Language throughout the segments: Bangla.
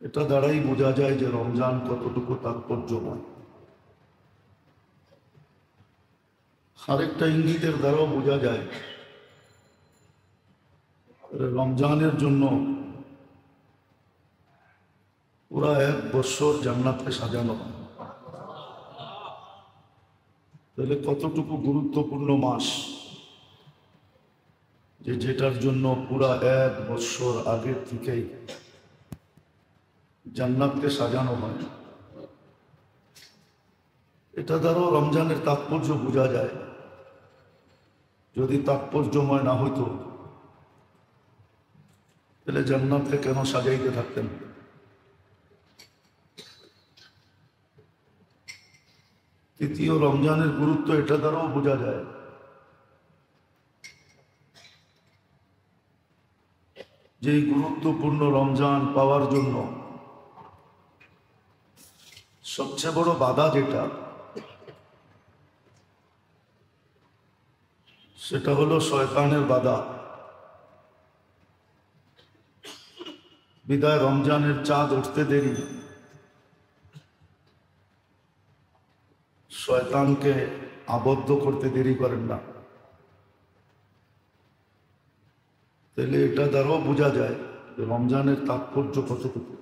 এটা দ্বারাই বোঝা যায় যে রমজান কতটুকু তাৎপর্যময়। আরেকটা ইঙ্গিতের দ্বারাও বোঝা যায় রমজানের জন্য পুরা 1 বছর জান্নাতকে সাজানো হয়। তাহলে কতটুকু গুরুত্বপূর্ণ মাস, যেটার জন্য পুরা 1 বছর আগের থেকেই জান্নাতকে সাজানো হয়। এটা দ্বারাও রমজানের তাৎপর্য বোঝা যায়। যদি তাৎপর্যময় না হইতো তাহলে জান্নাতকে কেন সাজাইতে থাকতেন? তৃতীয়, রমজানের গুরুত্ব এটা দ্বারাও বোঝা যায় যে এই গুরুত্বপূর্ণ রমজান পাওয়ার জন্য সবচেয়ে বড় বাধা যেটা, সেটা হলো শয়তানের বাধা। বিদায় রমজানের চাঁদ উঠতে দেরি শয়তানকে আবদ্ধ করতে দেরি করেন না। তাহলে এটা দ্বারাও বোঝা যায় যে রমজানের তাৎপর্য কতটুকু।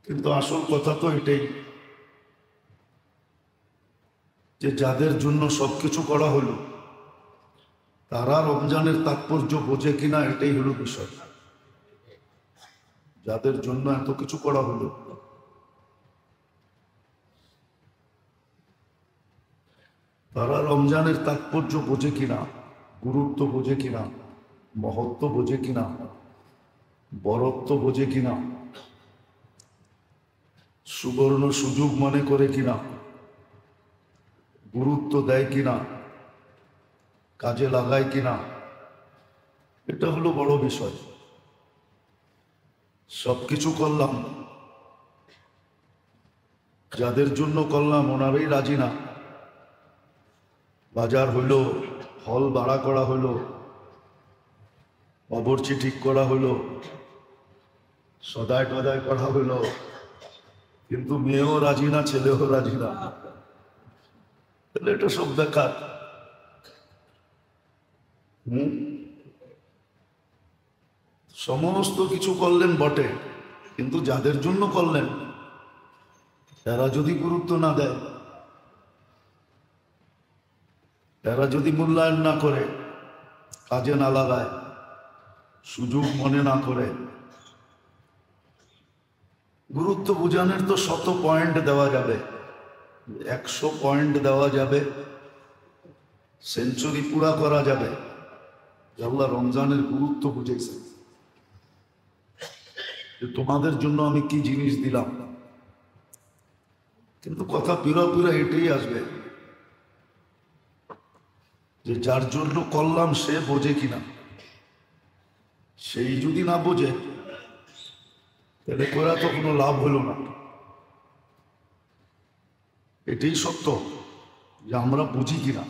কিন্তু আসল কথা তো এটাই যে যাদের জন্য সবকিছু করা হলো তারা রমজানের তাৎপর্য বোঝে কিনা, এটাই হলো বিষয়। যাদের জন্য এত কিছু করা হলো তারা রমজানের তাৎপর্য বোঝে কিনা, গুরুত্ব বোঝে কিনা, মহত্ব বোঝে কিনা, বরত্ব বোঝে কিনা, সুবর্ণ সুযোগ মনে করে কিনা, গুরুত্ব দেয় কিনা, কাজে লাগায় কিনা, এটা হলো বড় বিষয়। সবকিছু করলাম, যাদের জন্য করলাম ওনারাই রাজি না। বাজার হইল, হল ভাড়া করা হইল, বাবুর্চি ঠিক করা হইল, সদায় টদায় করা হইল, কিন্তু মেয়েও রাজি না, ছেলেও রাজি না। তাহলে এটা সব বেকার। সমস্ত কিছু করলেন বটে, কিন্তু যাদের জন্য করলেন এরা যদি গুরুত্ব না দেয়, এরা যদি মূল্যায়ন না করে, কাজে না লাগায়, সুযোগ মনে না করে, গুরুত্ব বোঝানোর তো 100 পয়েন্ট দেওয়া যাবে, 100 পয়েন্ট দেওয়া যাবে, সেঞ্চুরি পুরা করা যাবে। আল্লাহ রমজানের গুরুত্ব বুঝেছে যে তোমাদের জন্য আমি কি জিনিস দিলাম। কিন্তু কথা পিরা পিরা এটাই আসবে যে যার জন্য করলাম সে বোঝে কিনা। সেই যদি না বোঝে তাহলে করা তো কোনো লাভ হলো না। এটাই সত্য যে আমরা বুঝি কিনা।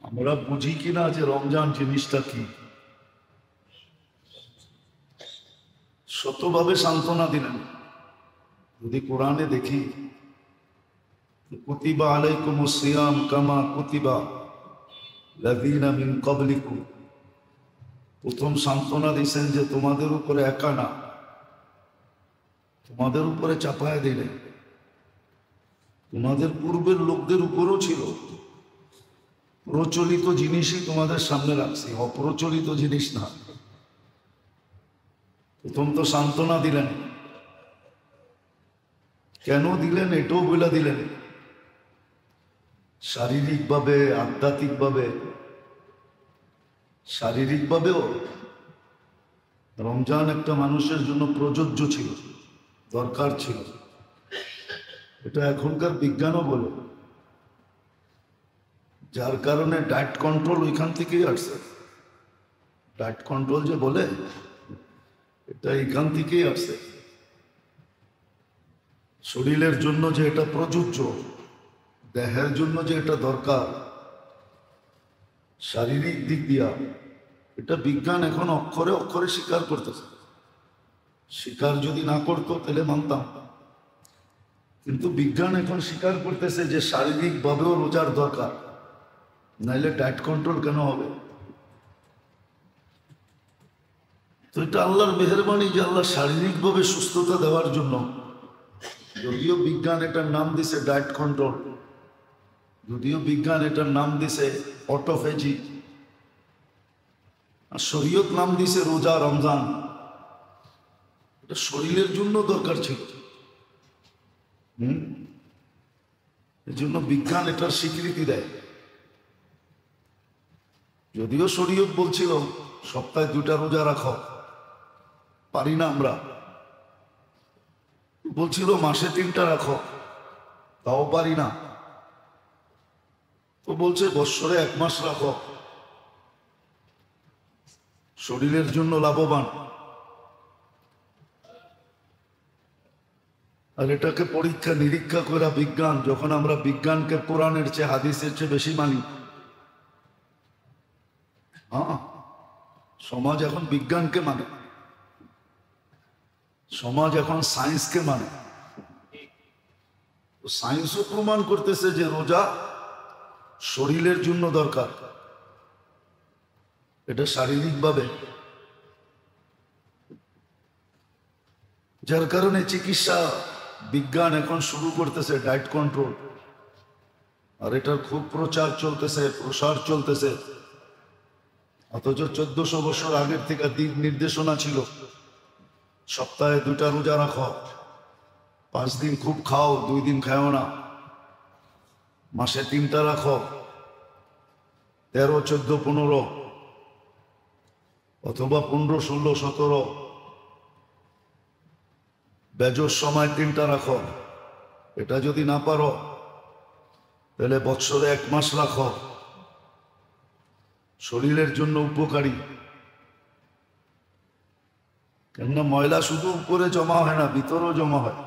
আমরা বুঝি কিনা যে রমজান জিনিসটা কি। শতভাবে সান্ত্বনা দিলেন। যদি কোরআনে দেখি কুতিবা আলাইকুমুস সিয়াম কামা কুতিবা লাযীনা মিন ক্বাবলিকুম, প্রথম সান্ত্বনা দিয়েছেন যে তোমাদের উপরে একা না, তোমাদের উপরে চাপায় দিলেন, তোমাদের পূর্বের লোকদের উপরও ছিল। প্রচলিত জিনিসই তোমাদের সামনে রাখছি, অপ্রচলিত জিনিস না। প্রথম তো সান্ত্বনা দিলেন। কেন দিলেন এটাও বলে দিলেন। শারীরিকভাবে, আধ্যাত্মিকভাবে, শারীরিকভাবেও রমজান একটা মানুষের জন্য প্রযোজ্য ছিল, দরকার ছিল। এটা এখনকার বিজ্ঞানও বলে, যার কারণে ডায়েট কন্ট্রোল ওইখান থেকেই আসছে। ডায়েট কন্ট্রোল যে বলে এটা এখান থেকেই আসছে। শরীরের জন্য যে এটা প্রযোজ্য, দেহের জন্য যে এটা দরকার শারীরিক দিক দিয়া, এটা বিজ্ঞান এখন অক্ষরে অক্ষরে স্বীকার করতেছে। স্বীকার যদি না করতো তাহলে মানতাম, কিন্তু বিজ্ঞান এখন স্বীকার করতেছে যে শারীরিকভাবেও রোজার দরকার, নাইলে ডায়েট কন্ট্রোল কেন হবে? তো এটা আল্লাহর মেহেরবানি যে আল্লাহ শারীরিকভাবে সুস্থতা দেওয়ার জন্য, যদিও বিজ্ঞান এটার নাম দিছে ডায়েট কন্ট্রোল, যদিও বিজ্ঞান এটার নাম দিছে অটোফেজি, আর শরীয়ত নাম দিছে রোজা রমজান, এটা শরীরের জন্য দরকার ছিল। এর জন্য বিজ্ঞান এটার স্বীকৃতি দেয়। যদিও শরীয়ত বলছিল সপ্তাহে 2টা রোজা রাখো, পারি না আমরা। বলছিল মাসে 3টা রাখো, তাও পারি না। তো বলছে বৎসরে 1 মাস রাখো, শরীরের জন্য লাভবান। আর এটাকে পরীক্ষা নিরীক্ষা করা বিজ্ঞান, যখন আমরা বিজ্ঞানকে কোরআনের চেয়ে হাদিসের চেয়ে বেশি মানি। হ্যাঁ, সমাজ এখন বিজ্ঞানকে মানে, সমাজ এখন সায়েন্সকে মানে। সায়েন্সও প্রমাণ করতেছে যে রোজা শরীরের জন্য দরকার, এটা শারীরিকভাবে। যার কারণে চিকিৎসা বিজ্ঞান এখন শুরু করতেছে ডায়েট কন্ট্রোল, আর এটার খুব প্রচার চলতেছে, প্রসার চলতেছে। অথচ 1400 বছর আগের থেকে দিক নির্দেশনা ছিল সপ্তাহে 2টা রোজা রাখো, 5 দিন খুব খাও, 2 দিন খাও না, মাসে 3টা রাখো, 13, 14, 15, অথবা 15, 16, 17, বেজোর সময় 3টা রাখো। এটা যদি না পারো তাহলে বৎসরে 1 মাস রাখো, শরীরের জন্য উপকারী। কেননা ময়লা শুধু উপরে জমা হয় না, ভিতরেও জমা হয়।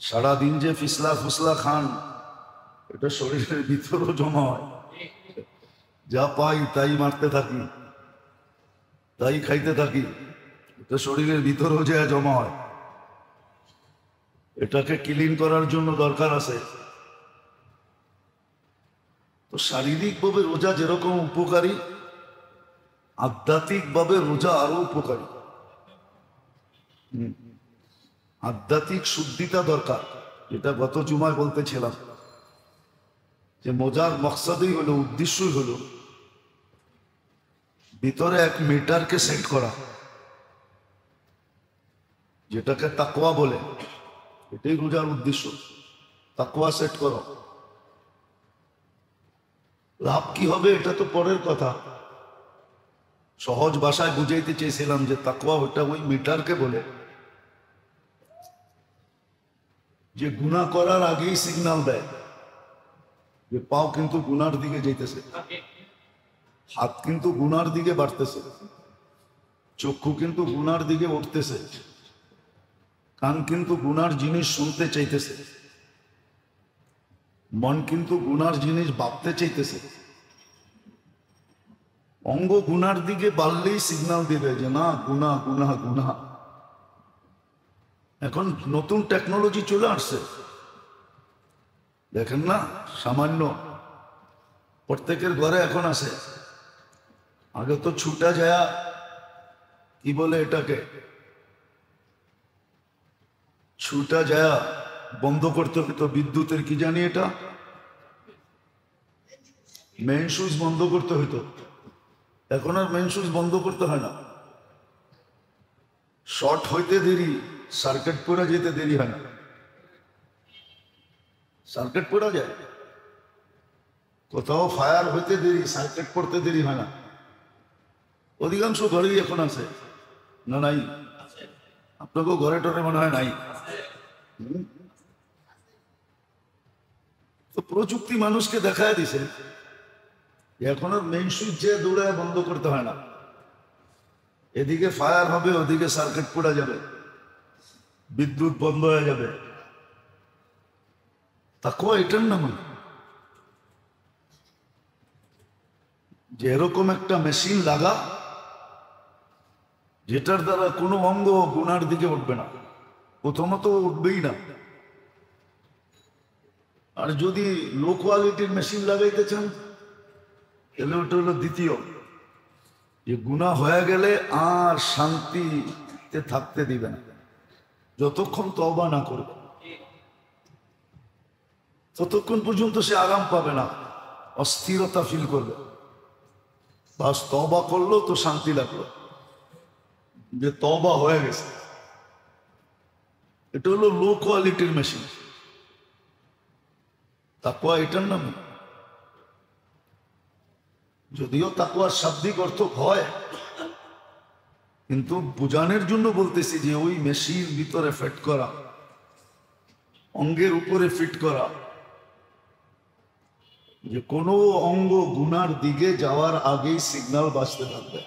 সারাদিন যে ফিসলা ফুসলা খান, এটা শরীরের ভিতরেও জমা হয়। যা পাই তাই মারতে থাকি, তাই খাইতে থাকি, এটা শরীরের ভিতরেও যে জমা হয়। এটাকে ক্লিন করার জন্য দরকার আছে। তো শারীরিকভাবে রোজা যেরকম উপকারী, আধ্যাত্মিকভাবে রোজা আরো উপকারী। আধ্যাত্মিক শুদ্ধিতা দরকার, এটা গত জুমায় বলতেছিলাম যে মজার মকসদই হলো, উদ্দেশ্যই হলো ভিতরে 1 মিটারকে সেট করা, যেটাকে তাকওয়া বলে। এটাই রোজার উদ্দেশ্য, তাকওয়া সেট করো। লাভ কি হবে এটা তো পরের কথা, সহজ ভাষায় বুঝাইতে চেয়েছিলাম যে তাকওয়া ওটা ওই মিটারকে বলে যে গুনাহ করার আগেই সিগন্যাল দেয় যে পাও কিন্তু গুনার দিকে যাইতেছে, হাত কিন্তু গুনার দিকে বাড়তেছে, চক্ষু কিন্তু গুনার দিকে উঠতেছে, কান কিন্তু গুনার জিনিস শুনতে চাইতেছে, মন কিন্তু গুনার জিনিস ভাবতে চাইতেছে। অঙ্গ গুনার দিকে বাড়লেই সিগন্যাল দিবে যে না, গুনাহ গুনাহ গুনাহ। এখন নতুন টেকনোলজি চলে আসছে, দেখেন না, সামান্য প্রত্যেকের ঘরে এখন আছে। আগে তো ছুটা যায়, কি বলে এটাকে, ছুটা যায় বন্ধ করতে হতো বিদ্যুতের, কি জানি এটা, মেইন সুইচ বন্ধ করতে হইতো। এখন আর মেইন সুইচ বন্ধ করতে হয় না, শর্ট হইতে দেরি, সার্কিট পড়ে যেতে দেরি হয় না। সার্কিট পড়া যায়, কোথাও ফায়ার হইতে দেরি, সার্কিট পড়তে দেরি হয় না। অধিকাংশ ঘরেই এখন আছে না? নাই? আপনাকেও ঘরে টরে মনে হয় নাই? তো প্রযুক্তি মানুষকে দেখায় দিছে এখন আর মেইন সুইচ যে দৌড়ায় বন্ধ করতে হয় না। এদিকে ফায়ার হবে, ওদিকে সার্কিট পড়া যাবে, বিদ্যুৎ বন্ধ হয়ে যাবে, তাকওয়া এটার নাম, যে এরকম একটা মেশিন লাগা যেটার দ্বারা কোনো অঙ্গ গুনার দিকে উঠবে না, প্রথমত উঠবেই না। আর যদি লো কোয়ালিটির মেশিন লাগাইতে চান তাহলে ওটা হলো দ্বিতীয়, যে গুনাহ হয়ে গেলে আর শান্তিতে থাকতে দিবে না, যতক্ষণ তওবা না করবে ততক্ষণ পর্যন্ত সে আরাম পাবে না, অস্থিরতা ফিল করবে। বাস তওবা করলো তো শান্তি লাগলো যে তওবা হয়ে গেছে। এটা হলো লো কোয়ালিটির মেশিন। তাকওয়া এটার নাম। যদিও তাকওয়ার শাব্দিক অর্থ ভয়, কিন্তু বোঝানোর জন্য বলতেছি যে ওই মেশিন ভিতরে ফিট করা, অঙ্গের উপরে ফিট করা, যে কোনো অঙ্গ গুনার দিকে যাওয়ার আগেই সিগন্যাল বাজতে থাকবে,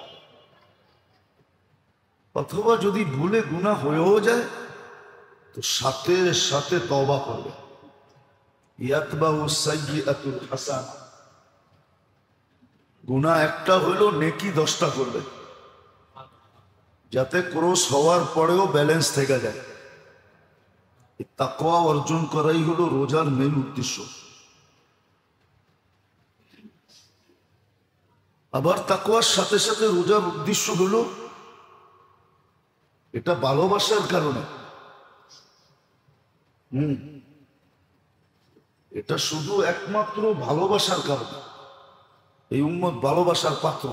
অথবা যদি ভুলে গুনাহ হয়েও যায় তো সাথে সাথে তওবা করবে। ইয়াতবাউ সাইয়্যাতুল হাসানা, গুনাহ একটা হইল নেকি 10টা করবে, যাতে ক্রস হওয়ার পরেও ব্যালেন্স থেকে যায়। তাকওয়া অর্জন করাই হলো রোজার মেন উদ্দেশ্য। আবার তাকওয়ার সাথে সাথে রোজার উদ্দেশ্য হলো এটা ভালোবাসার কারণে। এটা শুধু একমাত্র ভালোবাসার কারণে। এই উম্মত ভালোবাসার পাত্র।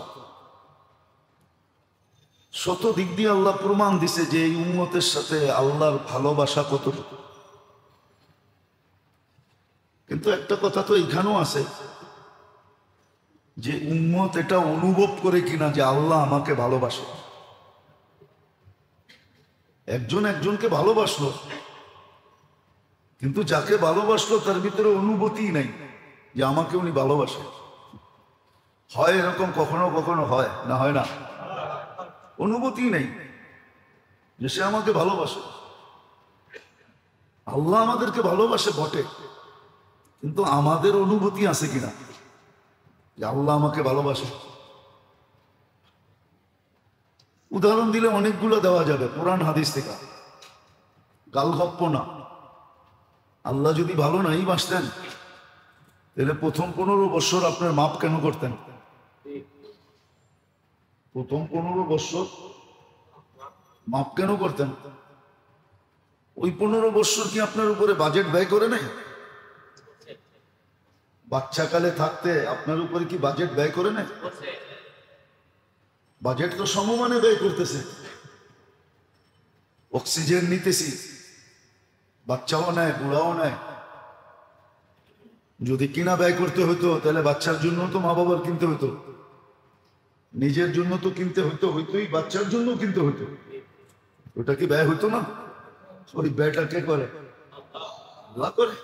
শত দিক দিয়ে আল্লাহ প্রমাণ দিছে যে এই উম্মতের সাথে আল্লাহর ভালোবাসা কতটুকু। কিন্তু একটা কথা তো এখানেও আছে যে উম্মত এটা অনুভব করে কিনা যে আল্লাহ আমাকে ভালোবাসে। একজন একজনকে ভালোবাসলো, কিন্তু যাকে ভালোবাসলো তার ভিতরে অনুভূতি নাই যে আমাকে উনি ভালোবাসে। হয় এরকম কখনো কখনো হয় না, হয় না? অনুভূতি নেই যে সে আমাকে ভালোবাসে। আল্লাহ আমাদেরকে ভালোবাসে বটে, কিন্তু আমাদের অনুভূতি আছে কিনা যে আল্লাহ আমাকে ভালোবাসে। উদাহরণ দিলে অনেকগুলো দেওয়া যাবে কোরআন হাদিস থেকে, গালগপ্প না। আল্লাহ যদি ভালো নাই বাসতেন তাহলে প্রথম 15 বছর আপনার মাপ কেন করতেন? প্রথম 15 বছর মাপ কেন করতেন? ওই 15 বছর কি আপনার উপরে বাজেট ব্যয় করে নাই? বাচ্চাকালে থাকতে আপনার উপরে কি বাজেট ব্যয় করে নাই? বাজেট তো সমমানে ব্যয় করতেছে। অক্সিজেন নিতেছি, বাচ্চাও নেয়, বুড়াও নেয়। যদি কিনা ব্যয় করতে হতো তাহলে বাচ্চার জন্য তো মা বাবার কিনতে হতো, নিজের জন্য তো কিনতে হতো, হইতোই, বাচ্চার জন্য কিনতে হতো। ওটা কি ব্যয় হতো না? ওই ব্যয়টা কে করে? আল্লাহ করে।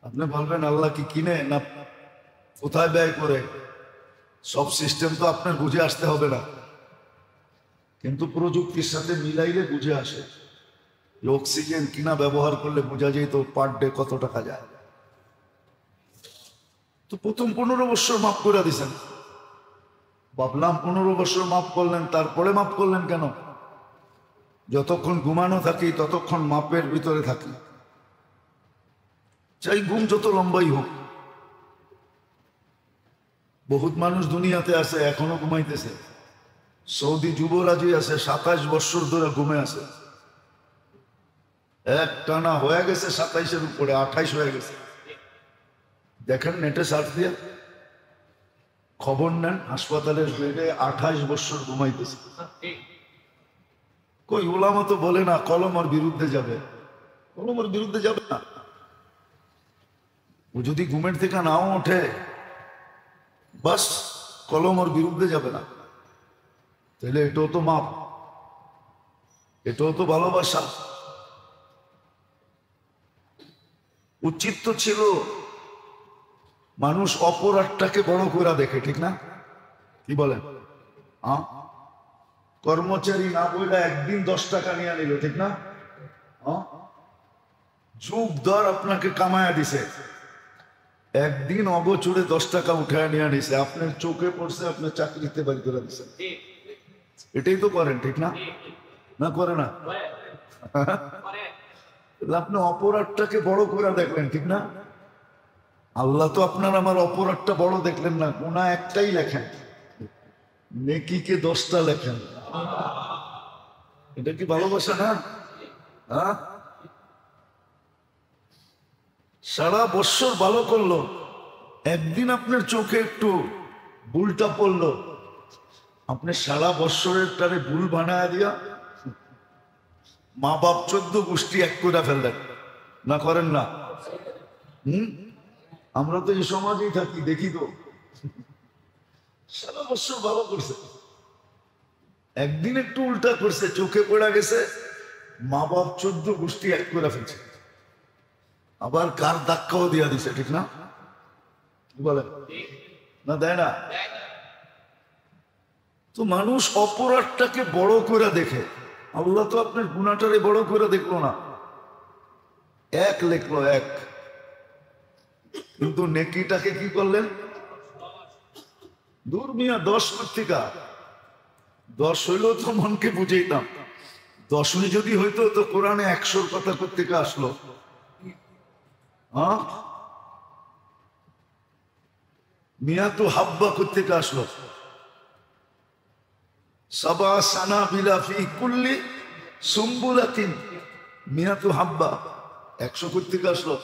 আপনি বলবেন আল্লাহ কি কিনে না কোথায় ব্যয় করে? সব সিস্টেম তো আপনার বুঝে আসতে হবে না, কিন্তু প্রযুক্তির সাথে মিলাইলে বুঝে আসে। অক্সিজেন কিনা ব্যবহার করলে বোঝা যায় তো পার ডে কত টাকা যায়। তো প্রথম 15 বছর মাফ করে দিছেন। ভাবলাম 15 বছর মাফ করলেন, তারপরে মাফ করলেন কেন? যতক্ষণ ঘুমানো থাকি ততক্ষণ মাপের ভিতরে থাকি, চাই ঘুম যত লম্বাই হোক। বহুত মানুষ দুনিয়াতে আছে এখনো ঘুমাইতেছে। সৌদি যুবরাজি আছে 27 বছর ধরে ঘুমে আছে। এক টানা হয়ে গেছে 27-এর উপরে, 28 হয়ে গেছে। দেখেন নেটে সার্চ দিয়ে খবর নেন, হাসপাতালের বেডে 28 বছর ঘুমাইতেছে। কই ওলামা তো বলে না কলমের বিরুদ্ধে যাবে। কলমের বিরুদ্ধে যাবে না। ও যদি ঘুমের থেকে নাও ওঠে বাস কলমের বিরুদ্ধে যাবে না। তাহলে এটাও তো মাপ, এটাও তো ভালোবাসা। উচিত তো ছিল মানুষ অপরাধটাকে বড় করে দেখে, ঠিক না? কি বলেন? কর্মচারী না বইলা একদিন 10 টাকা নিয়ে নিল, ঠিক না? যুগ ধর আপনাকে কামায়া দিছে, একদিন অগোচরে 10 টাকা উঠায় নিয়ে নিছে, আপনার চোখে পড়ছে, আপনার চাকরিতে বাড়ি করে দিছে। এটাই তো করেন, ঠিক না? না করে না? আপনি অপরাধটাকে বড় করে দেখলেন, ঠিক না? আল্লাহ তো আপনার আমার অপরাধটা বড় দেখলেন না, গুনাহ একটাই লেখেন, নেকিকে 10টা লেখেন। এটা কি ভালোবাসা না? হ্যাঁ, সারা বৎসর ভালো করলো, একদিন আপনার চোখে একটু ভুলটা পড়লো, আপনি সারা বৎসরের তারে ভুল বানায় দিয়া মা বাপ 14 গোষ্ঠী এক করে ফেললেন। না করেন না? আমরা তো এই সমাজেই থাকি, দেখি তো, সারা বৎসর ভালো করছে, একদিন একটু উল্টা করছে, চোখে পড়া গেছে, মা বাপ 14 গোষ্ঠী এক করে ফেলছে, আবার কার ধাক্কাও দিয়া দিছে, ঠিক না? বলে না, দেয় না? তো মানুষ অপরাধটাকে বড় করে দেখে, আল্লাহ তো আপনার গুনাহটারে বড় করে দেখলো না, এক লেখলো এক, কিন্তু নেকিটাকে কি করলেন? দূর মিয়া, 10 কর্তিকা, 10 হইলো তো মনকে বুঝাইতাম, 10 যদি হইতো তো কোরআনে 100 কথা কর্তিকা আসলো। হ্যাঁ, মিয়া তো হাব্বা কর্তিকা আসলো, সাবা সানা বিলা ফি কুল্লি সুম্বুলাতিন, মিয়া তো হাব্বা 100 কর্তিকা আসলো,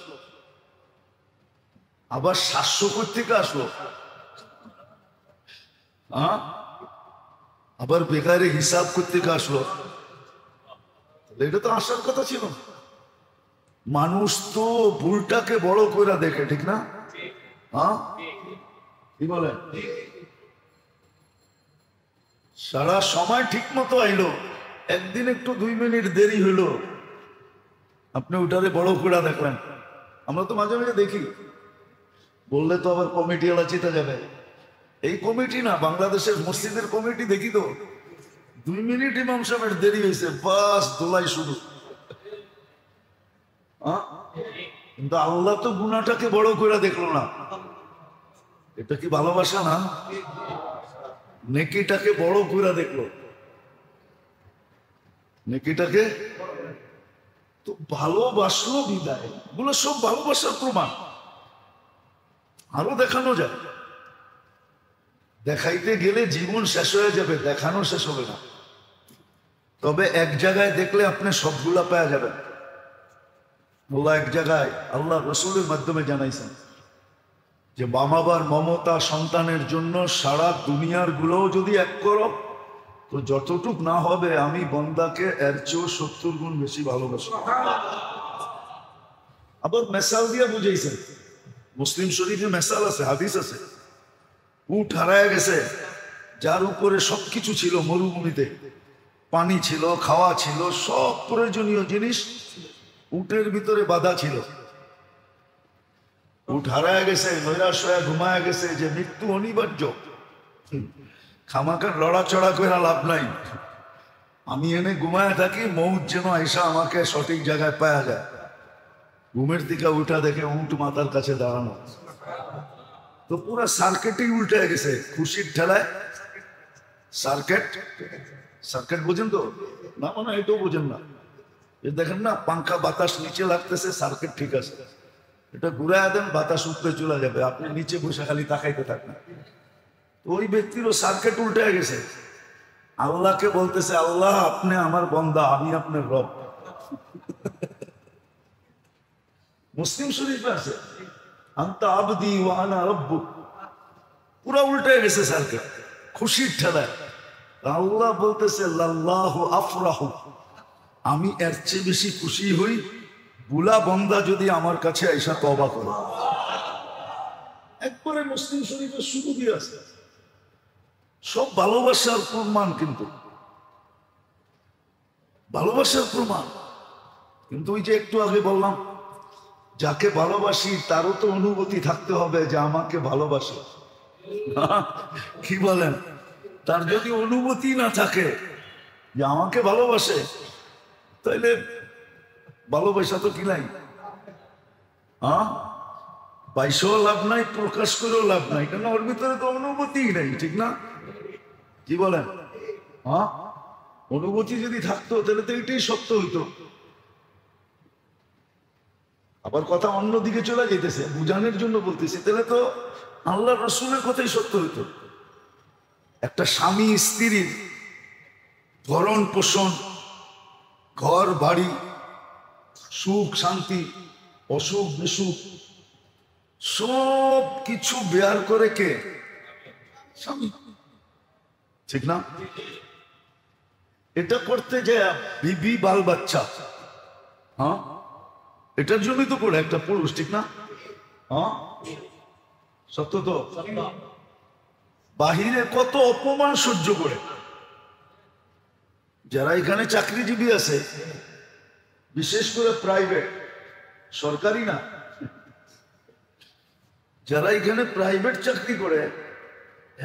আবার 700 কর্তিকা আসলো। হ্যাঁ, আবার বেকারে হিসাব করতে আসলো, এটা তো আসার কথা ছিল। মানুষ তো ভুলটাকে বড় করে দেখে, ঠিক না? হ্যাঁ, কি বলেন? সারা সময় ঠিক মতো আইলো, একদিন একটু 2 মিনিট দেরি হইলো, আপনি ওটারে বড় করে দেখলেন। আমরা তো মাঝে মাঝে দেখি, বললে তো আবার কমিটি ওলা চেতে যাবে, এই কমিটি না, বাংলাদেশের মসজিদের কমিটি দেখি তো, 2 মিনিট ইমাম সাহেবের দেরি হয়েছে, বাস দোলাই শুরু। কিন্তু আল্লাহ তো গুনাহটাকে বড় করে দেখলো না, এটা কি ভালোবাসা না? নেকিটাকে বড় করে দেখলো, নেকিটাকে তো ভালোবাসলো বিদায়, বলে সব ভালোবাসার প্রমাণ আরো দেখানো যায়, দেখাইতে গেলে জীবন শেষ হয়ে যাবে, দেখানো শেষ হবে না। তবে এক জায়গায় দেখলে আপনি সবগুলা পাওয়া যাবেন। আল্লাহ এক জায়গায় আল্লাহ রসুলের মাধ্যমে জানাইছেন যে বামাবার মমতা সন্তানের জন্য সারা দুনিয়ার গুলোও যদি এক করো তো যতটুক না হবে আমি বন্দাকে এর চেয়েও 70 গুণ বেশি ভালোবাসি। আবার মেসাল দিয়ে বুঝাইছেন, মুসলিম শরীফে মেসাল আছে, হাদিস আছে, উট হারায় গেছে, যার উপরে সবকিছু ছিল, মরুভূমিতে পানি ছিল, খাওয়া ছিল, সব প্রয়োজনীয় জিনিস উটের ভিতরে বাধা ছিল, উট হারায় গেছে, নৈরাশ হয়ে ঘুমায় গেছে যে মৃত্যু অনিবার্য, খামাকার লড়াচড়া করে লাভ নাই, আমি এনে ঘুমায় থাকি, মৌত যেন আইসা আমাকে সঠিক জায়গায় পাওয়া যায়। ঘুমের দিকে উঠা দেখে উট মাথার কাছে দাঁড়ানো, তো পুরো সার্কিটই উল্টে গেছে, খুশির ঠেলায় সার্কিট, সার্কিট বোঝেন তো না? মানে এটাও বোঝেন না, দেখেন না পাঙ্খা বাতাস নিচে লাগতেছে, সার্কিট ঠিক আছে, এটা ঘুরায় দেন, বাতাস উঠতে চলে যাবে, আপনি নিচে বসে খালি তাকাইতে থাকবেন। ওই ব্যক্তিরও সার্কিট উল্টে গেছে, আল্লাহকে বলতেছে আল্লাহ আপনি আমার বন্দা, আমি আপনার রব। মুসলিম শরীফে আছে আনতা আবদি ওয়া আনা রব্বুক, পুরো উল্টে গেছে সার্কিট, খুশির ঠেলায়। আল্লাহ বলতেছে লাল্লাহু আফরাহু, আমি এর চেয়ে বেশি খুশি হই বুলা বন্দা যদি আমার কাছে আইসা তওবা করে। একবারে মুসলিম শরীফের শুরু দিয়ে আছে, সব ভালোবাসার প্রমাণ, কিন্তু ভালোবাসার প্রমাণ। কিন্তু ওই যে একটু আগে বললাম, যাকে ভালোবাসি তারও তো অনুভূতি থাকতে হবে যে আমাকে ভালোবাসে, কি বলেন? তার যদি অনুভূতি না থাকে যে আমাকে ভালোবাসে, তাইলে ভালোবাসা তো কি নাই। হ্যাঁ, বাইশেও লাভ নাই, প্রকাশ করেও লাভ নাই, কেন ওর ভিতরে তো অনুভূতিই নাই, ঠিক না? কি বলেন? হ্যাঁ, অনুভূতি যদি থাকতো তাহলে তো এটাই সত্য হইতো। আবার কথা অন্যদিকে চলে যেতেছে, বুঝানোর জন্য বলতেছি, তাহলে তো আল্লাহ রসুলের কথাই সত্য হইতো। একটা স্বামী স্ত্রীর ভরণ পোষণ, ঘর বাড়ি, সুখ শান্তি, অসুখ বিসুখ, সব কিছু বেয়ার করে কে? স্বামী, ঠিক না? এটা করতে যে বিবি বাল বাচ্চা, হ্যাঁ, এটার জন্যই তো করে একটা পুরুষ, ঠিক না? হ্যাঁ, সত্য তো। বাহিরে কত অপমান সহ্য করে। যারা এখানে চাকরিজীবী আছে, বিশেষ করে প্রাইভেট, সরকারি না, যারা এখানে প্রাইভেট চাকরি করে,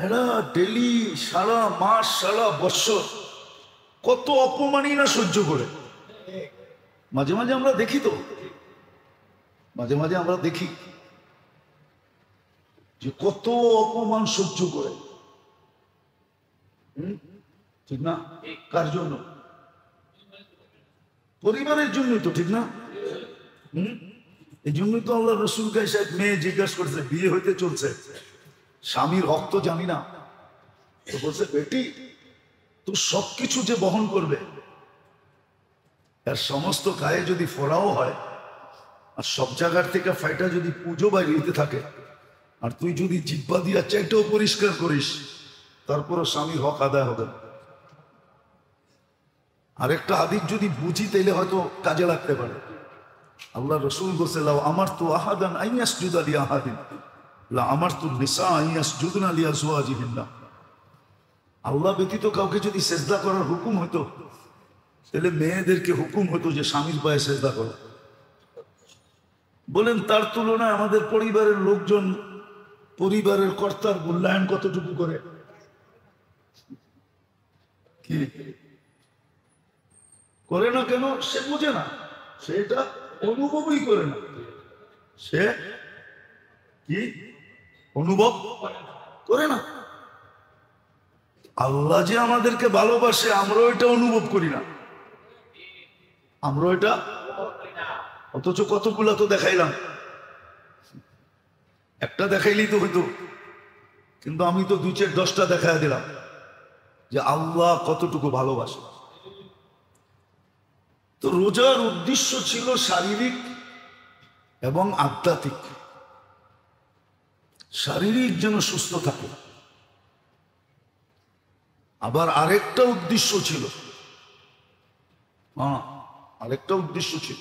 এরা ডেলি সারা মাস সারা বছর কত অপমানই না সহ্য করে। মাঝে মাঝে আমরা দেখি তো, মাঝে মাঝে আমরা দেখি যে কত অপমান সহ্য করে। ঠিক না? কার জন্য? পরিবারের জন্যই তো, ঠিক না? এই জন্যই তো আল্লাহ রসুল সাহেব মেয়ে জিজ্ঞাসা করছে, বিয়ে হইতে চলছে, স্বামীর হক তো জানি না, তো বলছে বেটি তুই সবকিছু যে বহন করবে, আর সমস্ত গায়ে যদি ফোড়াও হয়, আর সব জায়গার থেকে ফাইটা যদি পুজো বাইরে হইতে থাকে, আর তুই যদি জিব্বা দিয়া চাইটাও পরিষ্কার করিস, তারপরও স্বামীর হক আদায় হবে না। আরেকটা হাদিস যদি বুঝি তাইলে হয়তো কাজে লাগতে পারে। আল্লাহ রসুল বলছে, লাউ আমারতু আহাদান আন ইয়াসজুদা লি আহাদিন লা আমারতু নিসা আন ইয়াসজুদনা লিআজওয়াজিহিন্না। আল্লাহ ব্যতীত কাউকে যদি সেজদা করার হুকুম হতো, তাহলে মেয়েদেরকে হুকুম হতো যে স্বামীর পায়ে সেজদা করো। বলেন তার তুলনায় আমাদের পরিবারের লোকজন, পরিবারের কর্তার মূল্যায়ন কতটুকু করে? কি করে না কেন? সে বুঝে না, সেটা অনুভবই করে না। সে কি অনুভব করে না? আল্লাহ যে আমাদেরকে ভালোবাসে, আমরাও এটা অনুভব করি না, আমরা এটা, অথচ কতগুলা তো দেখাইলাম, একটা দেখাইলেই তো হইতো, কিন্তু আমি তো 2-4-10টা দেখাই দিলাম যে আল্লাহ কতটুকু ভালোবাসে। তো রোজার উদ্দেশ্য ছিল শারীরিক এবং আধ্যাত্মিক। শারীরিক যেন সুস্থ থাকে, আবার আরেকটা উদ্দেশ্য ছিল, আরেকটা উদ্দেশ্য ছিল,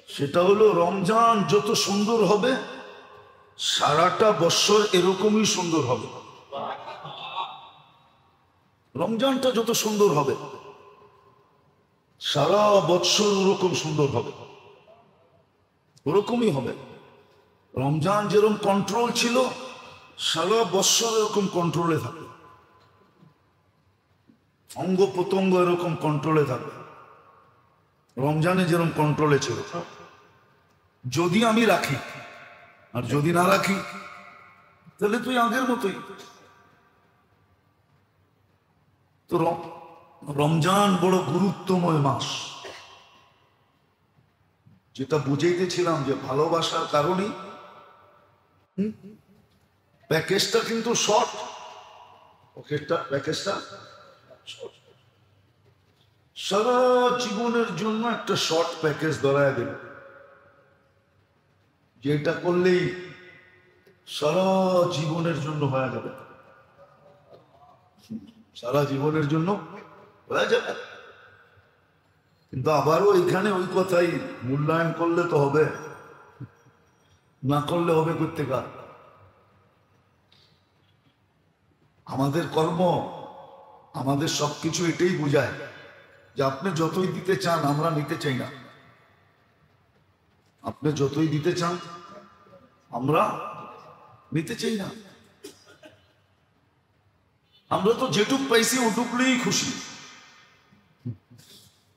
সেটা হলো রমজান যত সুন্দর হবে, সারাটা বছর এরকমই সুন্দর হবে। রমজানটা যত সুন্দর হবে, সারা বছর ওরকম সুন্দর হবে, ওরকমই হবে। রমজান যেরকম কন্ট্রোল ছিল, সারা বছর এরকম কন্ট্রোলে থাকবে, অঙ্গ প্রত্যঙ্গ এরকম কন্ট্রোলে থাকবে। রমজানে যেরকম কন্ট্রোলে ছিল, যদি আমি রাখি, আর যদি না রাখি তাহলে তুই আগের মতোই। তো রমজান বড় গুরুত্বময় মাস, যেটা বুঝাইতেছিলাম যে ভালোবাসার কারণেই প্যাকেজটা কিন্তু শর্ট, প্যাকেজটা সারা জীবনের জন্য একটা শর্ট প্যাকেজ ধরায় দেবে, যেটা করলেই সারা জীবনের জন্য হয়ে যাবে, সারা জীবনের জন্য হয়ে যাবে। কিন্তু আবারও এখানে ওই কথাই, মূল্যায়ন করলে তো হবে, না করলে হবে কোত্থেকে? আমাদের কর্ম, আমাদের সবকিছু এটাই বোঝায় যে আপনি যতই দিতে চান আমরা নিতে চাই না, আপনি যতই দিতে চান আমরা নিতে চাই না। আমরা তো যেটুক পাইছি ওটুকলেই খুশি।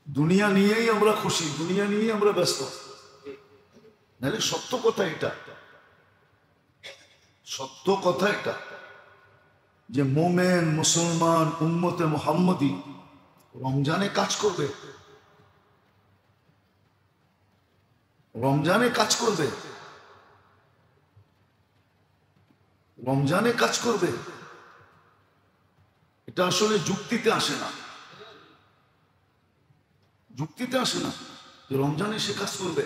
দুনিয়া নিয়েই আমরা খুশি, দুনিয়া নিয়েই আমরা ব্যস্ত। নাহলে সত্য কথা এটা, সত্য কথা এটা যে মোমেন মুসলমান উম্মতে মুহাম্মদী রমজানে কাজ করবে, রমজানে কাজ করবে, রমজানে কাজ করবে। এটা আসলে যুক্তিতে আসে না, যুক্তিতে আসে না যে রমজানে সে কাজ করবে।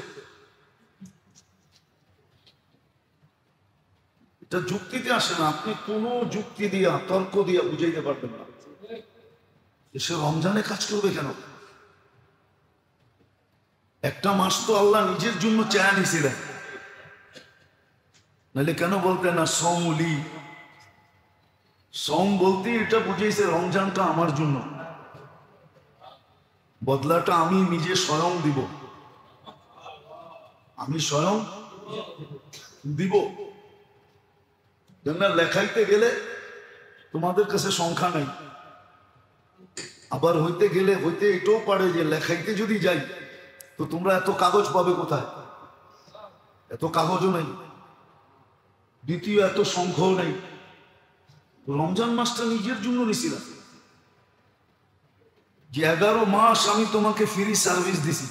এটা যুক্তিতে আসে না। আপনি কোনো যুক্তি দিয়া তর্ক দিয়া বুঝাইতে পারবেন না সে রমজানে কাজ করবে কেন। একটা মাস তো আল্লাহ নিজের জন্য চায়া নিছিলেন, নাহলে কেন বলতেন না সৌমলি। সৌম বলতে এটা বুঝেছে রমজানটা আমার জন্য, বদলাটা আমি নিজে স্বয়ং দিব, আমি স্বয়ং দিব। কেননা লেখাইতে গেলে তোমাদের কাছে সংখ্যা নাই, আবার হইতে গেলে হইতে এটাও পারে যে লেখাইতে যদি যাই তো তোমরা এত কাগজ পাবে কোথায়, এত কাগজও নেই, দ্বিতীয় এত সংখ্যাও নেই। রমজান মাসটা নিজের জন্য নিছিলাম যে 11 মাস আমি তোমাকে ফ্রি সার্ভিস দিছি।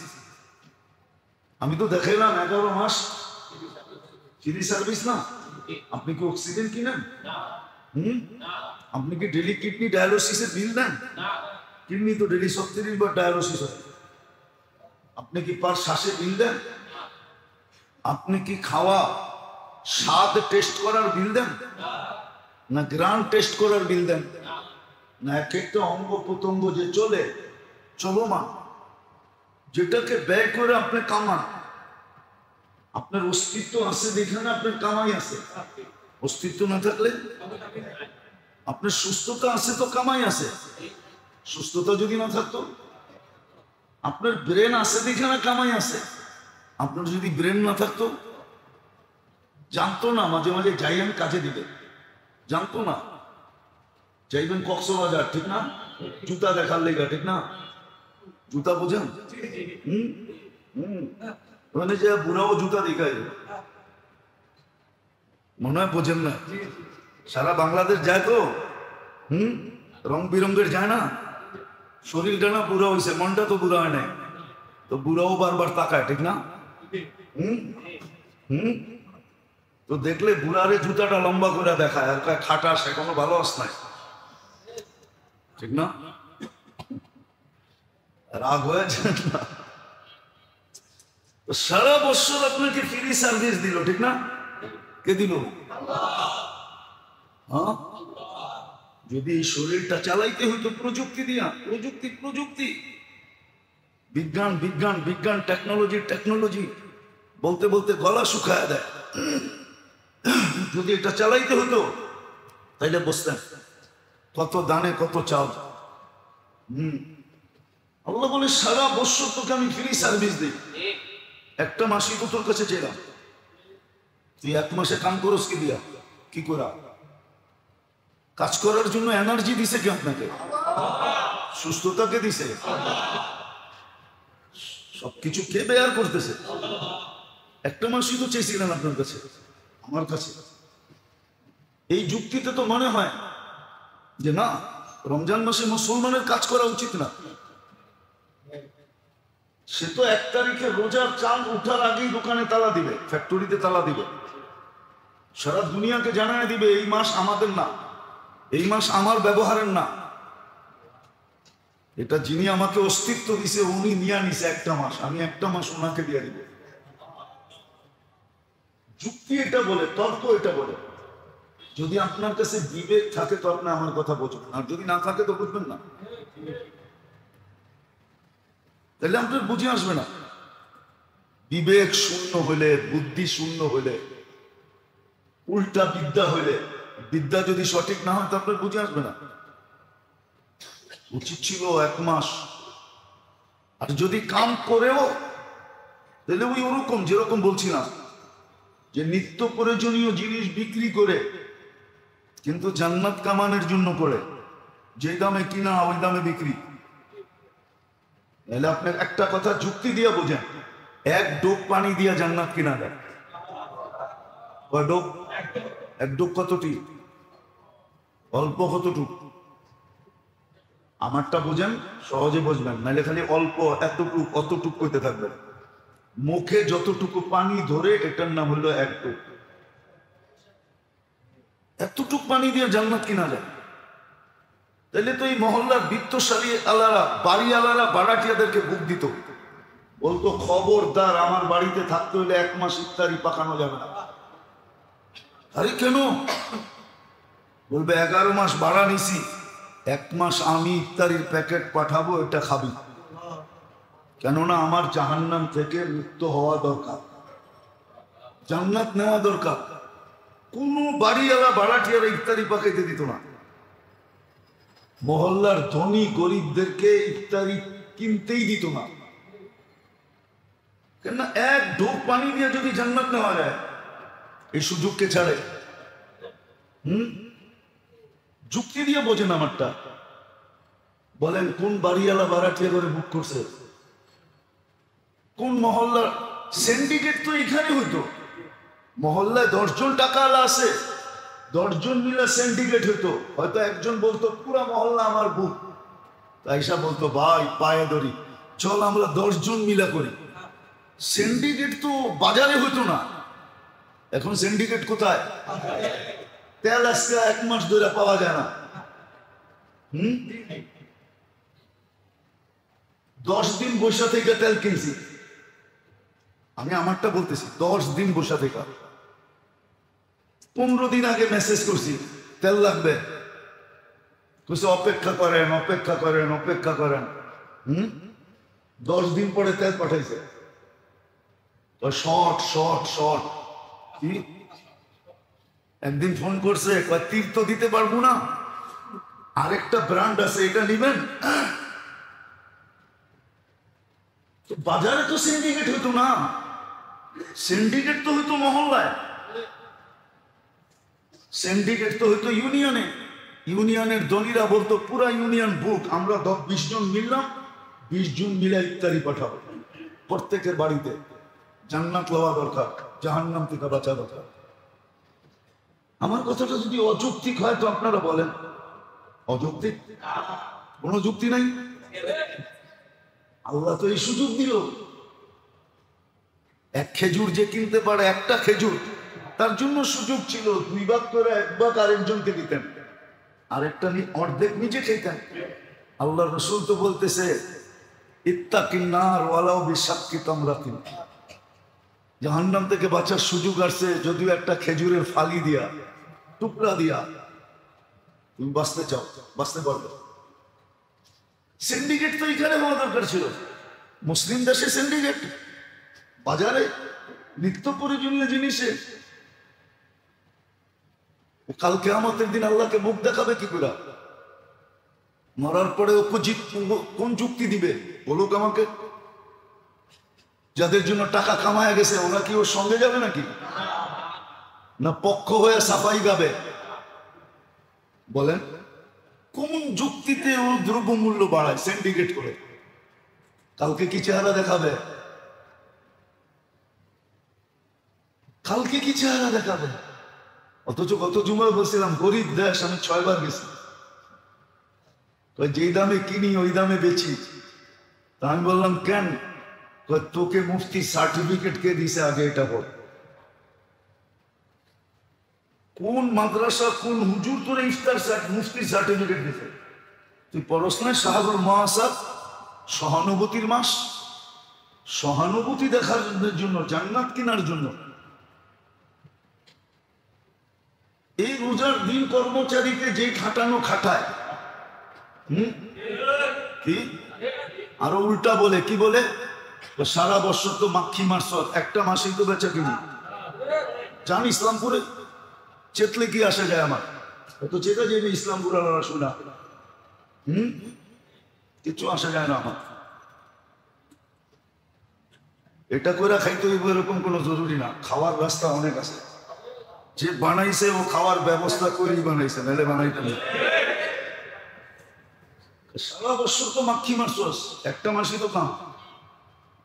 আমি তো দেখাইলাম 11 মাস ফ্রি সার্ভিস না। আপনি কি অক্সিজেন কিনেন? আপনি কি ডেলি কিডনি ডায়ালিসিসের বিল দেন? কিডনি তো ডেলি 37 বার ডায়ালিসিস হয়। আপনি কি পার শ্বাসে বিল দেন? আপনি কি খাওয়া স্বাদ টেস্ট করার বিল দেন, না গ্রান টেস্ট করার বিল দেন, না এক একটা অঙ্গ প্রত্যঙ্গ যে চলে চলমান যেটাকে ব্যয় করে আপনি কামান। আপনার অস্তিত্ব আছে যেখানে আপনার কামাই আছে, অস্তিত্ব না থাকলে আপনার সুস্থতা আছে তো কামাই আছে। সুস্থতা যদি না থাকতো, আপনার ব্রেন আছে যেখানে কামাই আছে। আপনার যদি ব্রেন না থাকতো, জানতো না মাঝে মাঝে যাইবেন কাজে দিবে, জানতো না যাইবেন কক্সবাজার, ঠিক না? জুতা দেখার লেগা, ঠিক না? জুতা বোঝেন? ওখানে যে বুড়াও জুতা দেখায়, মনে হয় বোঝেন না। সারা বাংলাদেশ যায় তো, রং বিরঙ্গের যায় না। শরীরটা না বুড়া হয়েছে, মনটা তো বুড়া হয় নাই, তো বুড়াও বারবার তাকায়, ঠিক না? তো দেখলে বুড়ারে জুতাটা লম্বা করে দেখায় আর খাটা, সে কোনো ভালো আস নাই, ঠিক না? রাগ হয়ে যায় না? সারা বছর আপনাকে ফ্রি সার্ভিস দিল, ঠিক না? কে দিল? হ্যাঁ, যদি এই শরীরটা চালাইতে হইতো প্রযুক্তি দিয়া, প্রযুক্তি প্রযুক্তি, বিজ্ঞান বিজ্ঞান বিজ্ঞান, টেকনোলজি টেকনোলজি বলতে বলতে গলা শুকায় দেয়। যদি এটা চালাইতে হতো তাইলে বসতেন কত দানে কত চাল। আল্লাহ বলে সারা বছর তোকে আমি ফ্রি সার্ভিস দিই, একটা মাসই তো তোর কাছে চেলাম, তুই 1 মাসে কাম করস কি দিয়া? কি করা? কাজ করার জন্য এনার্জি দিছে কি আপনাকে? সুস্থতাকে দিছে, সবকিছু কে বেয়ার করতেছে? একটা মাসই তো চেয়েছিলেন আপনার কাছে, আমার কাছে। এই যুক্তিতে তো মনে হয় যে না, রমজান মাসে মুসলমানের কাজ করা উচিত না। সে তো 1 তারিখে রোজার চাঁদ উঠার আগেই দোকানে তালা দিবে, ফ্যাক্টরিতে তালা দিবে, সারা দুনিয়াকে জানায় দিবে এই মাস আমাদের না, এই মাস আমার ব্যবহারের না। এটা যিনি আমাকে অস্তিত্ব দিছে উনি নিয়ে নিছে 1টা মাস, আমি 1টা মাস ওনাকে দিয়ে দিব। যুক্তি এটা বলে, তর্ক এটা বলে। যদি আপনার কাছে বিবেক থাকে তো আপনি আমার কথা বুঝবেন, আর যদি না থাকে তো বুঝবেন না, তাহলে আপনার বুঝে আসবে না। বিবেক শূন্য হইলে, বুদ্ধি শূন্য হইলে, উল্টা বিদ্যা হইলে, বিদ্যা যদি সঠিক না হয় তো আপনার বুঝে আসবে না। উচিত ছিল 1 মাস। আর যদি কাম করেও তাহলে ওই ওরকম যেরকম বলছিলাম যে নিত্য প্রয়োজনীয় জিনিস বিক্রি করে কিন্তু জান্নাত কামানোর জন্য করে, যে দামে কিনা ওই দামে বিক্রি, তাহলে আপনার একটা কথা যুক্তি দিয়ে বোঝেন, এক ডোব পানি দিয়া জান্নাত কিনা যায়? কয় ডোব? এক ডোব কতটি? অল্প কতটুক? আমারটা বোঝেন, সহজে বুঝবেন, নাহলে খালি অল্প এতটুক অতটুক করতে থাকবেন। মুখে যতটুকু পানি ধরে এটার নাম হলো এক ডোব। এতটুক পানি দিয়ে জান্নাত কিনা যায়? তাহলে তো এই মহল্লার বিত্তশালী আলারা, বাড়ি আলারা বাড়াটিয়াদেরকে বুক দিত, বলতো খবরদার আমার বাড়িতে থাকতে হলে 1 মাস ইফতারি পাকানো যাবে না। আরে কেন? বলবে 11 মাস ভাড়া নিছি, 1 মাস আমি ইফতারির প্যাকেট পাঠাবো, এটা খাবি। কেননা আমার জাহান্নাম থেকে মুক্ত হওয়া দরকার, জান্নাত নেওয়া দরকার। কোন বাড়িওয়ালা বাড়াটিয়ারা ইফতারি পাকাইতে দিত না। মহল্লার ধনী গরিবদেরকে ইফতারি কিনতেই দিত না। কেননা এক ঢোক পানি দিয়ে যদি জান্নাত নেওয়া যায়, এই সুযোগকে ছাড়ে। যুক্তি দিয়ে বোঝেন আমারটা। বলেন কোন বাড়িওয়ালা বাড়াটিয়া করে বুক করছে? কোন মহল্লার? সিন্ডিকেট তো এখানে হইতো। মহল্লায় 10 জন টাকাওয়ালা আছে, 10 জন মিলে সিন্ডিকেট হইতো। হয়তো একজন বলতো পুরা মহল্লা আমার বুক, তাইসা বলতো ভাই পায়ে ধরি, চল আমরা 10 জন মিলা করি। সিন্ডিকেট তো বাজারে হইতো না। এখন সিন্ডিকেট কোথায়? তেল আজকে 1 মাস ধরে পাওয়া যায় না। 10 দিন বৈশা থেকে তেল কিনছি আমি, আমারটা বলতেছি। 10 দিন বৈশা থেকে, 15 দিন আগে মেসেজ করছি তেল লাগবে, অপেক্ষা করেন অপেক্ষা করেন অপেক্ষা করেন। 10 দিন পরে তেল পাঠাইছে। Short short short. কি একদিন ফোন করছে, তীর্থ দিতে পারবো না, আরেকটা ব্র্যান্ড আছে, এটা নিবেন? বাজারে তো সিন্ডিকেট হইতো না, সিন্ডিকেট তো হইতো মহল্লায়, সিন্ডিকেট তো হইতো ইউনিয়নে। ইউনিয়নের দলীরা বলতো পুরা ইউনিয়ন বুক, আমরা 20 জন মিললাম, 20 জন মিলে ইফতারি পাঠাবো প্রত্যেকের বাড়িতে। জান্নাত লওয়া দরকার, জাহান্নাম থেকে বাঁচা দরকার। আমার কথাটা যদি অযৌক্তিক হয় তো আপনারা বলেন অযৌক্তিক? কোন যুক্তি নাই। আল্লাহ তো এই সুযোগ দিল। এক খেজুর যে কিনতে পারে, একটা খেজুর, তার জন্য সুযোগ ছিল 2 ভাগ করে 1 ভাগ আরেকজনকে দিতেন, আরেকটা অর্ধেক নিজে খেতেন। আল্লাহ রসুল তো বলতেছে ইত্তাকিন নার ওয়ালাউ বিশাক্কি তামরাতিন, জাহান্নাম থেকে বাঁচার সুযোগ আসছে যদিও একটা খেজুরের ফালি দিয়া, টুকরা দিয়া। তুমি বাঁচতে চাও, বাঁচতে পারবে। সিন্ডিকেট তো এখানে হওয়া দরকার ছিল। মুসলিম দেশে সিন্ডিকেট, বাজারে নিত্য প্রয়োজনীয় জিনিসে। কাল কিয়ামতের দিন আল্লাহকে মুখ দেখাবে কি করে? মরার পরে কোন যুক্তি দিবে বলুক আমাকে? যাদের জন্য টাকা কামায় গেছে ওরা কি ওর সঙ্গে যাবে নাকি? না পক্ষ হয়ে সাফাই গাবে? বলেন কোন যুক্তিতে ও দ্রব্যমূল্য বাড়ায় সিন্ডিকেট করে? কালকে কি চেহারা দেখাবে? কালকে কি চেহারা দেখাবে? অথচ গত জুমায় বলছিলাম গরিব দেশ, আমি 6 বার গেছি। যেই দামে কিনি ওই দামে বেচি। তা আমি বললাম কেন? তোকে মুফতি সার্টিফিকেট কে দিছে আগে এটা বল। কোন মাদ্রাসা কোন হুজুর তোর ইফতার মুফতির সার্টিফিকেট দিছে? তুই পড়স না শাহরুল মহাসাব, সহানুভূতির মাস, সহানুভূতি দেখার জন্য, জান্নাত কেনার জন্য। এই রোজার দিন কর্মচারীকে যে খাটানো খাটায়, কি আরো উল্টা বলে, কি বলে? সারা বছর তো মাক্ষী মাস, একটা মাসেই তো বেচা কিনি। জান ইসলামপুরে চেতলে কি আসা যায় আমার? তো চেতা যাবে ইসলামপুর শোনা, কিছু আসা যায় না আমার। এটা করে খাইতে হইব এরকম কোনো জরুরি না, খাওয়ার রাস্তা অনেক আছে। যে বানাইছে ও খাওয়ার ব্যবস্থা করেই বানাইছে, নাহলে বানাইতে না। সারা বছর তো মাক্ষি মারছস, একটা মাসই তো কাম।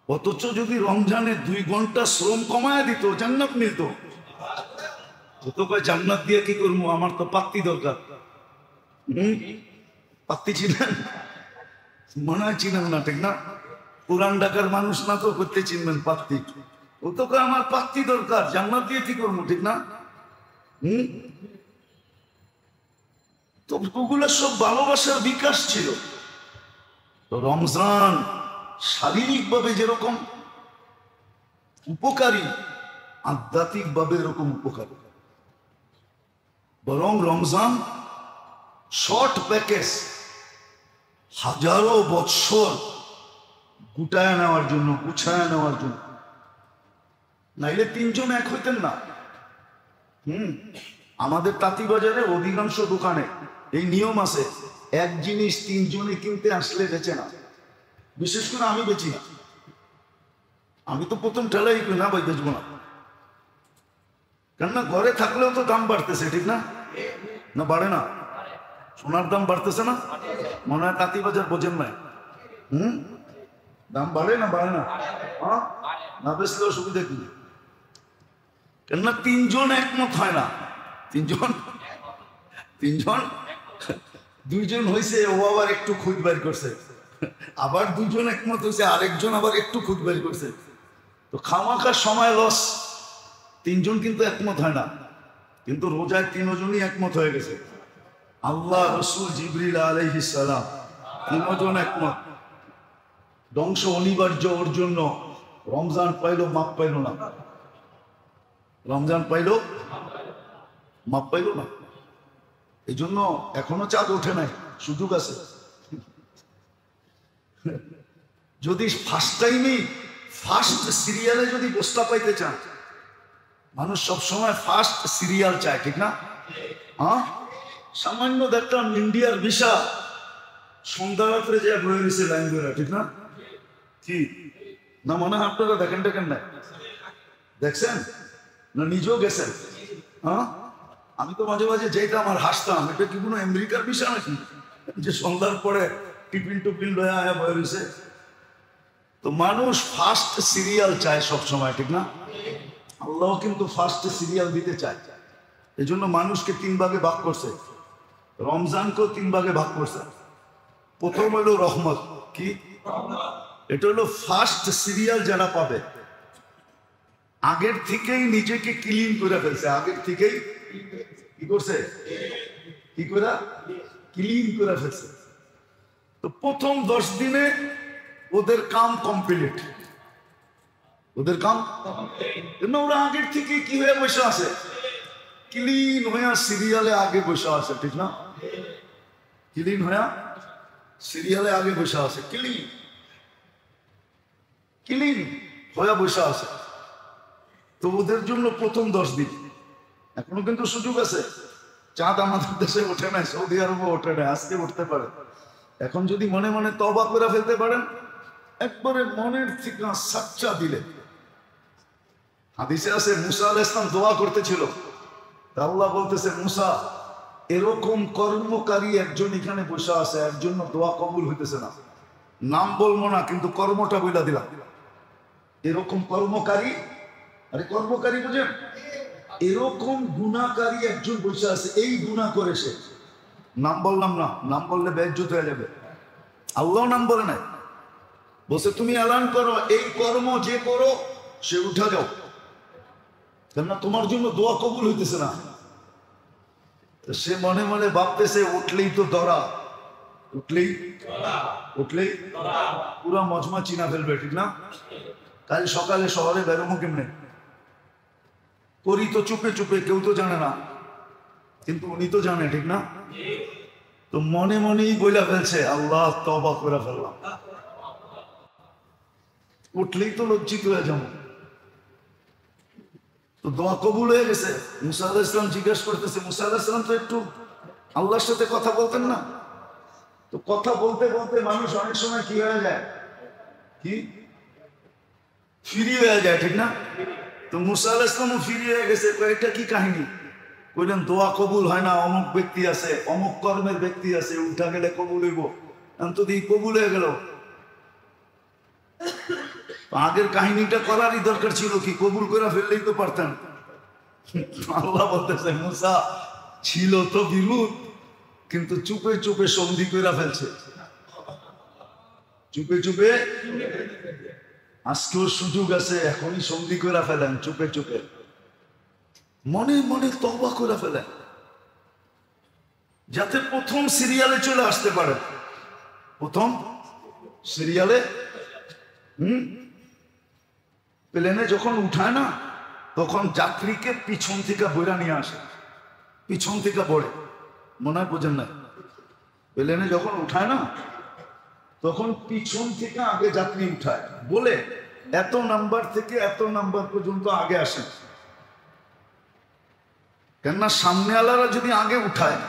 অথচ যদি রমজানে 2 ঘন্টা শ্রম কমায় দিত জান্নাত মিলত। ও তো কয় জান্নাত দিয়ে কি করবো, আমার তো পাত্তি দরকার। পাত্তি চিনেন? মনে হয় চিনেন না, ঠিক না? পুরান ঢাকার মানুষ না তো করতে চিনবেন পাত্তি। ও তো কয় আমার পাত্তি দরকার, জান্নাত দিয়ে কি করবো, ঠিক না? তো ওগুলো সব ভালোবাসার বিকাশ ছিল। তো রমজান শারীরিকভাবে যেরকম উপকারী, আধ্যাত্মিকভাবে এরকম উপকারী। বরং রমজান শর্ট প্যাকেজ, হাজারো বৎসর গুটায় নেওয়ার জন্য, গুছায় নেওয়ার জন্য। নাইলে 3 জন এক হইতেন না। আমাদের তাঁতিবাজারে অধিকাংশ দোকানে এই নিয়ম আছে, এক জিনিস 3 জনে কিনতে আসলে বেচে না। বিশেষ করে আমি বেচি না, আমি তো প্রথম ঠেলাই না ভাই, বেচবো না। কেননা ঘরে থাকলেও তো দাম বাড়তেছে, ঠিক না? না বাড়ে না? সোনার দাম বাড়তেছে না? মনে হয় তাঁতিবাজার বোঝেন না। দাম বাড়ে না বাড়ে না? না বেচলে অসুবিধা কি? কেননা 3 জন একমত হয় না। 3 জন 2 জন হয়েছে, ও আবার একটু খুঁজ বের করছে, আবার 2 জন একমত হয়েছে, আরেকজন আবার একটু খুঁজ বের করছে। তো খামাখার সময় লস। 3 জন কিন্তু একমত হয় না, কিন্তু রোজায় 3 জনই একমত হয়ে গেছে। আল্লাহ, রসুল, জিবরিল আলাইহিস সালাম 3 জন একমত। ধ্বংস অনিবার্য ওর জন্য। রমজান পাইলো, মাপ পাইলো না। রমজান পাইলো, মাপ পাইলো না। এই জন্য এখনো চাঁদ ওঠে নাই, সুযোগ আছে। যদি ফার্স্ট টাইমে ফার্স্ট সিরিয়ালে যদি বস্তা পাইতে চান, মানুষ সবসময় ফার্স্ট সিরিয়াল চায়, ঠিক না? সামান্য দেখলাম ইন্ডিয়ার ভিসা সন্ধ্যা রাত্রে যে বয়ে গেছে লাইন ধরে, ঠিক না? কি না মনে হয় আপনারা দেখেন না? দেখছেন না? নিজেও গেছেন? আমি তো মাঝে মাঝে যেতাম আর হাসতাম, এটা কি কোনো আমেরিকার ভিসা নাকি যে সন্ধ্যার পরে টিফিন টুপিন লয়ে আয়া বয়ে গেছে? তো মানুষ ফার্স্ট সিরিয়াল চায় সবসময়, ঠিক না? আল্লাহ কিন্তু ফার্স্ট সিরিয়াল দিতে চায়। এই জন্য মানুষকে 3 ভাগে ভাগ করছে, রমজানকেও 3 ভাগে ভাগ করছে। প্রথম হলো রহমত। কি? এটা হলো ফার্স্ট সিরিয়াল যারা পাবে, আগের থেকেই নিজেকে ক্লিন করে ফেলছে, আগের থেকেই কি করছে, কি করে ক্লিন করে ফেলছে। তো প্রথম 10 দিনে ওদের কাম কমপ্লিট, ওদের কাম। ওরা আগের থেকে কি হয়ে বসে আছে, ক্লিন হয়ে সিরিয়ালে আগে বসে আছে, ঠিক না? ক্লিন হয়ে সিরিয়ালে আগে বসে আছে, ক্লিন হয়ে বসে আছে। তো ওদের জন্য প্রথম 10 দিন এখনো কিন্তু সুযোগ আছে। চাঁদ আমাদের দেশে ওঠে নাই, সৌদি আরবে ওঠে নাই, আজকে উঠতে পারে। এখন যদি মনে মনে তওবা করে ফেলতে পারেন, একবারে মনের থেকে সাচ্চা দিলে। হাদিসে আছে মুসা আলাইহিস সালাম দোয়া করতেছিল, আল্লাহ বলতেছে মুসা, এরকম কর্মকারী একজন এখানে বসে আছে, এর জন্য দোয়া কবুল হইতেছে না। নাম বলবো না, কিন্তু কর্মটা বইলা দিলাম। এরকম কর্মকারী, আরে কর্মকারী বুঝেন, এরকম গুনাহকারী একজন বসে আছে, এই গুনাহ করে সে। নাম বললাম না, নাম বললে বেইজ্জত হয়ে যাবে। আল্লাহ নাম বলে নাই, বলছে তুমি এলান করো এই কর্ম যে করো সে উঠা যাও, কেননা তোমার জন্য দোয়া কবুল হইতেছে না। সে মনে মনে ভাবতেছে উঠলেই তো ধরা, উঠলেই পুরা মজমা চিনা ফেলবে, ঠিক না? কাল সকালে শহরে বেরোবো কেমনে? করি তো চুপে চুপে, কেউ তো জানে না, কিন্তু উনি তো জানে, ঠিক না? তো মনে মনেই বইলা ফেলছে আল্লাহ তওবা করে ফেললাম, উঠলেই তো লজ্জিত হয়ে যাবো। তো দোয়া কবুল হয়ে গেছে। মুসা আলাইহিস সালাম জিজ্ঞেস করতেছে, মুসা আলাইহিস সালাম তো একটু আল্লাহর সাথে কথা বলতেন না? তো কথা বলতে বলতে মানুষ অনেক সময় কি হয়ে যায়, কি ফ্রি হয়ে যায়, ঠিক না? তো মুসা আলাইহিস সালামও ফ্রি হয়ে গেছে। এটা কি কাহিনী? কইলেন দোয়া কবুল হয় না, অমুক ব্যক্তি আছে, অমুক কর্মের ব্যক্তি আছে, উঠা গেলে কবুল হইব। অন্তত কবুল হয়ে গেল। আগের কাহিনীটা করারই দরকার ছিল, কি কবুল করে ফেললেই তো পারতেন। আল্লাহ বলতেছে মুসা ছিল তো বিরোধ, কিন্তু চুপে চুপে সন্ধি করে ফেলছে, চুপে চুপে। আজকেও সুযোগ আছে, এখনই সন্ধি করে ফেলেন, চুপে চুপে মনে মনে তওবা করে ফেলেন, যাতে প্রথম সিরিয়ালে চলে আসতে পারে। প্রথম সিরিয়ালে প্লেনে যখন উঠায় না, তখন যাত্রীকে পিছন থেকে বইরা নিয়ে আসে, পিছন থেকে পড়ে, মনে হয় বোঝেন না? প্লেনে যখন উঠায় না, তখন পিছন থেকে আগে যাত্রী উঠায়, বলে এত নাম্বার থেকে এত নাম্বার পর্যন্ত আগে আসে। কেননা সামনে আলারা যদি আগে উঠায়,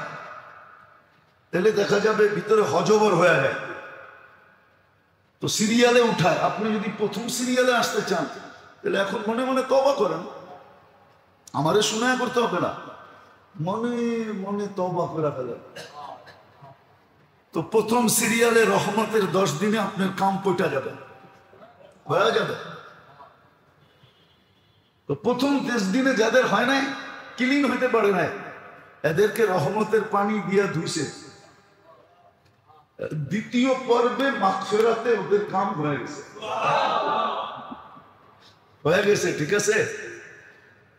তাহলে দেখা যাবে ভিতরে হজবর হয়ে যায়। তো সিরিয়ালে উঠায়। আপনি যদি প্রথম সিরিয়ালে আসতে চান, তাহলে এখন মনে মনে তওবা করেন, আমারে শুনায়া করতে হবে না, মনে মনে তওবা করে ফেলেন। তো প্রথম সিরিয়ালে রহমতের 10 দিনে আপনার কাম পয়টা যাবে, হয়ে যাবে। তো প্রথম 10 দিনে যাদের হয় নাই, ক্লিন হইতে পারে নাই, এদেরকে রহমতের পানি দিয়া ধুইছে। দ্বিতীয় পর্বে মাগফিরাতে ওদের কাম হয়ে গেছে, হয়ে গেছে, ঠিক আছে।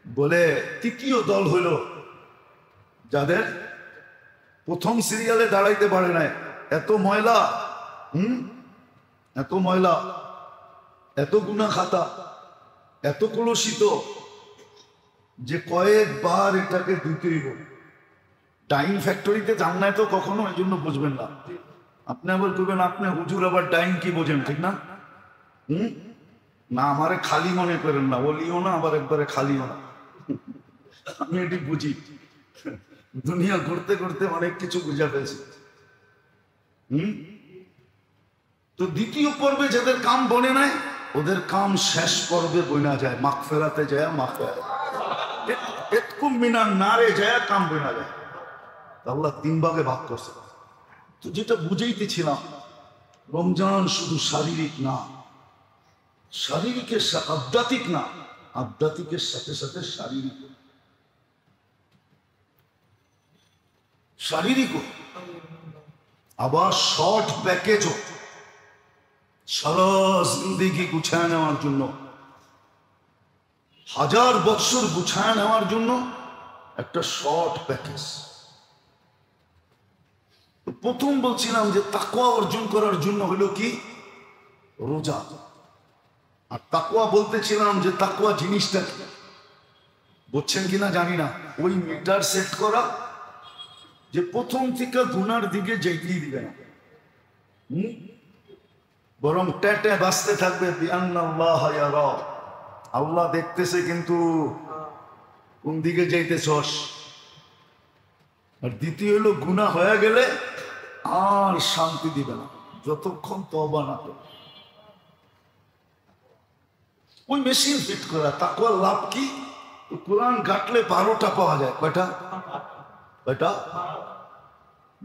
বলে তৃতীয় দল হইল যাদের প্রথম সিরিয়ালে দাঁড়াইতে পারে নাই, এত ময়লা, এত ময়লা, এত গুনাহ খাতা, এত কলুষিত, যে কয়েকবার এটাকে ধুতেই হবে। ডাইং ফ্যাক্টরিতে যান নাই তো কখনো, এই জন্য বুঝবেন না। আপনি আবার করবেন আপনি হুজুর আবার ডাইং কি বোঝেন, ঠিক না? না, আমারে খালি মনে করেন না, ওলিও না আবার একবারে খালিও না। আমি এটি বুঝি, দুনিয়া ঘুরতে ঘুরতে অনেক কিছু বুঝা ফেলছি। তো দ্বিতীয় পর্বে যাদের কাম বনে নাই, ওদের কাম শেষ পর্বে বইনা যায়, মাগফিরাতে যায়, মাগফিরাত এতকুম মিনান নারে যায় কাম বইনা যায়। আল্লাহ 3 ভাগে ভাগ করছে। তো যেটা বুঝাইতেছিলাম, রমজান শুধু শারীরিক না, শারীরিকের আধ্যাত্মিক না, আধ্যাত্মিকের সাথে সাথে শারীরিক, শারীরিকও। আবার শর্ট প্যাকেজও, সারা জিন্দেগি গুছায় নেওয়ার জন্য, 1000 বছর গুছায় নেওয়ার জন্য একটা শর্ট প্যাকেজ। প্রথম বলছিলাম যে তাকওয়া অর্জন করার জন্য হলো কি? রোজা। আর তাকওয়া বলতেছিলাম যে তাকওয়া জিনিসটা কি, বুঝছেন কিনা জানি না। ওই মিটার সেট করা যে প্রথম থেকে গুনার দিকে যেতেই দিবে না, বরং ট্যাটে বাঁচতে থাকবে, আল্লাহ দেখতেছে কিন্তু কোন দিকে যাইতেছস। আর দ্বিতীয় হলো গুনাহ হয়ে গেলে আর শান্তি দিবে না যতক্ষণ তওবা না করে। ওই মেশিন ফিট করা। তাকওয়ার লাভ কি? কোরআন ঘাটলে 12টা পাওয়া যায়। কয়টা? কয়টা?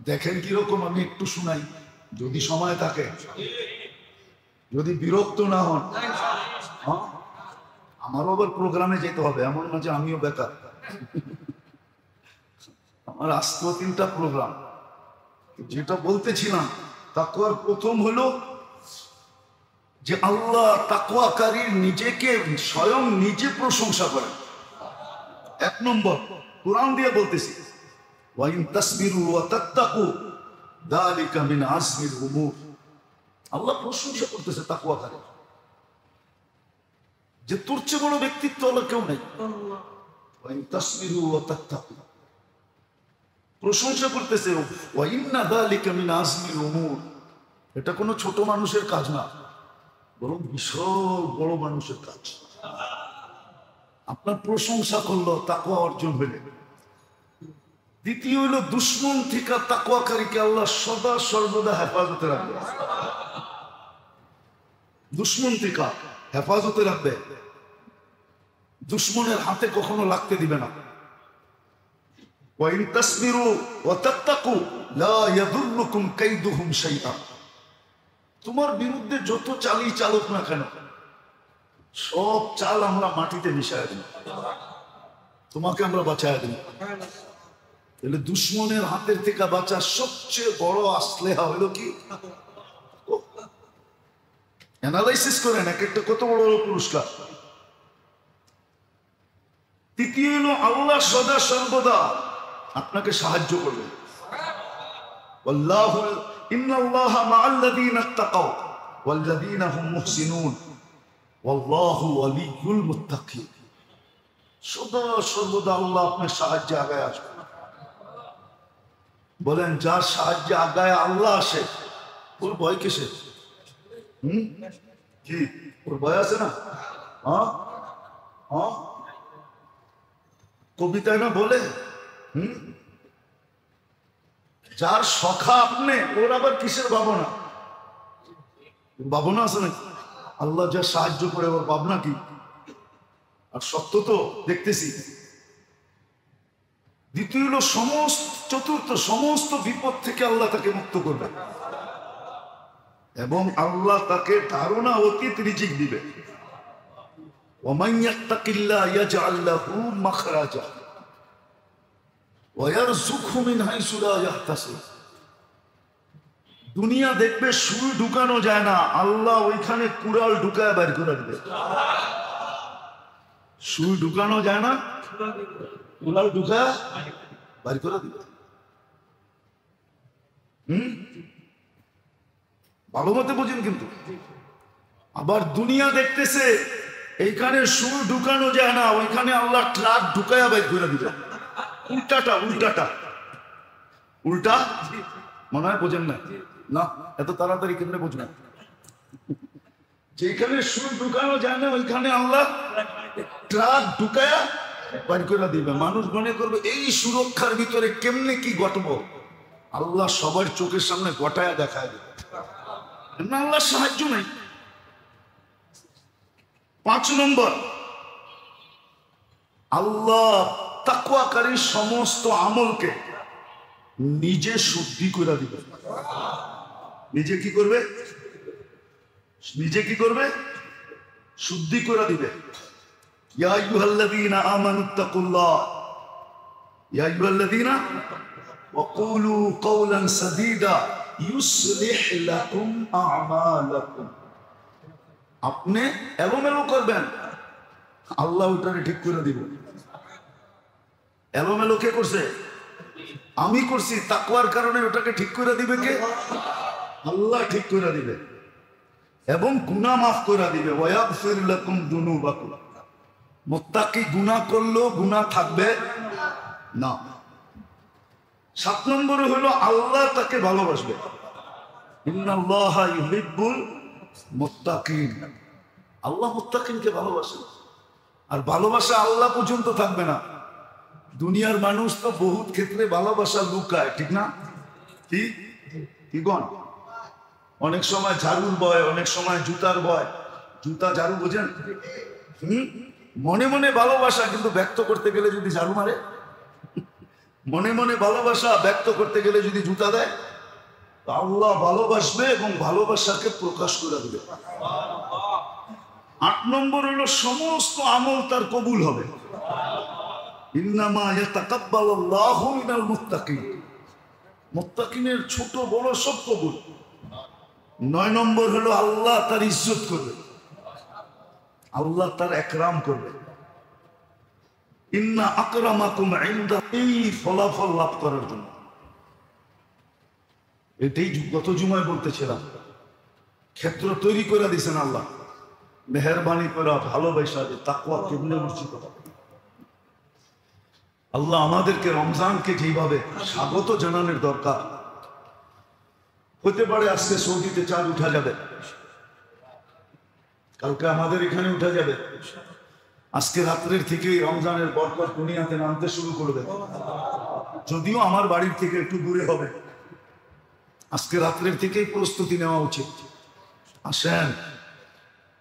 দেখেন কিরকম, আমি একটু শুনাই যদি সময় থাকে, যদি বিরক্ত না হন। হ্যাঁ, আমারও আবার প্রোগ্রামে যেতে হবে, এমন না যে আমিও বেকার। আমার আজকে 3টা প্রোগ্রাম। যেটা বলতেছিলাম, তাকওয়ার প্রথম হলো যে আল্লাহ তাকওয়াকারীর নিজেকে স্বয়ং নিজে প্রশংসা করেন। 1 নম্বর কোরআন দিয়ে বলতেছি, ওয়াইন তাসবিরু ওয়া তাত্তাকু যালিকা মিন আজমিল উমুর। আল্লাহ প্রশংসা করতেছে তাকওয়াকারী, যে তোর চেয়ে বড় ব্যক্তিত্ব হলো কেউ নেই। ওয়াইন তাসবিরু ওয়া তাত্তাকু, প্রশংসা করতেছে। ওয়া ইন্না যালিকা মিন আজমিল উমুর, এটা কোনো ছোট মানুষের কাজ না, বরং বিশাল বড় মানুষের কাজ। আপনার প্রশংসা করলো তাকওয়া অর্জন হইলে। দ্বিতীয় হইল দুশ্মন থেকে তাকওয়াকারীকে আল্লাহ সদা সর্বদা হেফাজতে রাখবে। দুশ্মন থেকে হেফাজতে রাখবে, দুশ্মনের হাতে কখনো লাগতে দিবে না। ওয়া ইন তাসবিরু ওয়া তাত্তাকু লা ইয়াদুররুকুম কাইদুহুম শাইআ। তোমার বিরুদ্ধে যত চালই চালুক না কেন, সব চাল আমরা মাটিতে মিশাই দিই, তোমাকে আমরা বাঁচাই দিই। তাহলে দুশ্মনের হাতের থেকে বাঁচার সবচেয়ে বড় আসলেহা হলো কি? অ্যানালাইসিস করেন এক একটা কত বড় বড় পুরস্কার। তৃতীয় হলো আল্লাহ সদা সর্বদা আপনাকে সাহায্য করবে। আল্লাহু ইন্নাল্লাহা মাআল্লাযীনা ইত্তাকাও ওয়াল্লাযীনা হুম মুহসিনুন ওয়াল্লাহু ওয়ালিয়্যুল মুত্তাকিন। সদা সর্বদা আল্লাহ আপনার সাহায্যে আগায় আসবে। বলেন যার সাহায্যে আগায় আল্লাহ আসে, ওর ভয় কিসে? কি ওর ভয় আছে না? হ্যাঁ হ্যাঁ, কবিতায় না বলে যার সখা আপনি, ওর আবার কিসের ভাবনা? ভাবনা আছে নাকি? আল্লাহ যা সাহায্য করে ওর ভাবনা কি? আর সত্য তো দেখতেছি। দ্বিতীয় হলো চতুর্থ সমস্ত বিপদ থেকে আল্লাহ তাকে মুক্ত করবে এবং আল্লাহ তাকে ধারণা অতীত রিজিক দিবে। ওয়ামান ইয়াত্তাকিল্লাহ ইয়াজআল লাহু মাখরাজা ওয়া ইয়ারযুকহু মিন হাইসু লা ইয়াহতাসিব। দুনিয়া দেখবে সুই ঢুকানো যায় না, আল্লাহ ওইখানে কুড়াল ঢুকায় বের করে দিবে। সুই ঢুকানো যায় না, কুড়াল ঢুকায় বের করে দিবে। ভালো মতে বুঝেন কিন্তু। আবার দুনিয়া দেখতেছে এইখানে সুর ঢুকানো যায় না, ওইখানে আল্লাহ ট্রাক ঢুকায়া বের করে দিবে। উল্টাটা উল্টাটা উল্টা মনে হয় বোঝেন না? না, এত তাড়াতাড়ি কেমনে বুঝবেন? যেখানে সুর ঢুকানো যায় না ওইখানে আল্লাহ ট্রাক ঢুকায়া বের করে দিবে। মানুষ মনে করবে এই সুরক্ষার ভিতরে কেমনে কি ঘটবো, আল্লাহ সবার চোখের সামনে গটায়া দেখায় দেবে। আল্লাহ সাহায্য নেই। 5 নম্বর, আল্লাহ তাকওয়াকারী সমস্ত আমলকে নিজে শুদ্ধি করে দিবে। নিজে কি করবে? নিজে কি করবে? শুদ্ধি করে দিবে। ইয়া আইয়ুহাল্লাযীনা আমানুত্তাকুল্লাহ ইয়া আইয়ুহাল্লাযীনা ওয়া কুলু কাওলান সাদীদা ইউসলিহ লাকুম আ'মালাকুম। আপনি এলোমেলো করবেন, আল্লাহ ওটাকে ঠিক করে দিব। এলোমেলো কে করছে? আমি করছি। তাকওয়ার কারণে ওটাকে ঠিক করে দিবে কে? আল্লাহ ঠিক করে দিবে এবং গুনাহ মাফ করে দিবে। ওয়ায়াগফির লাকুম যুনুবাকুম। মুত্তাকি গুনাহ করলেও গুনাহ থাকবে না। 7 নম্বরে হলো আল্লাহ তাকে ভালোবাসবে। ইন্নাল্লাহা ইউহিব্বুল মুত্তাকিন। আল্লাহ মুত্তাকিনকে ভালোবাসে। আর ভালোবাসা আল্লাহ পর্যন্ত থাকবে না। দুনিয়ার মানুষ তো বহুত ক্ষেত্রে ভালোবাসা লুকায়, ঠিক না? কি গণ? অনেক সময় ঝাড়ুর বয়, অনেক সময় জুতার বয়। জুতা ঝাড়ু বোঝেন? মনে মনে ভালোবাসা, কিন্তু ব্যক্ত করতে গেলে যদি ঝাড়ু মারে। মনে মনে ভালোবাসা ব্যক্ত করতে গেলে যদি জুতা দেয়। আল্লাহ ভালোবাসবে এবং ভালোবাসাকে প্রকাশ করে দেবে। 8 নম্বর হলো সমস্ত আমল তার কবুল হবে। ইন্নামা ইয়াতাকাব্বালুল্লাহু মিনাল মুত্তাকিন। মুত্তাকিনের ছোট বড় সব কবুল। 9 নম্বর হলো আল্লাহ তার ইজ্জত করবে, আল্লাহ তার একরাম করবে। ইন্না আকরামাকুম ইনদা, এই ফলাফল লাভ করার জন্য। এটাই গত জুমায় বলতেছিলাম, ক্ষেত্র তৈরি করে দিয়েছেন আল্লাহ। মেহেরবানি করা, ভালোবাসা, তাকওয়া কেমনে মসজিদ হবে। আল্লাহ আমাদেরকে রমজানকে যেভাবে স্বাগত জানানোর দরকার, হতে পারে আজকে সৌদিতে চাঁদ উঠা যাবে, কালকে আমাদের এখানে উঠা যাবে। আজকে রাত্রের থেকেই রমজানের বরকত দুনিয়াতে নামতে শুরু করবে। যদিও আমার বাড়ির থেকে একটু দূরে হবে, আজকে রাত্রের থেকেই প্রস্তুতি নেওয়া উচিত। আসেন,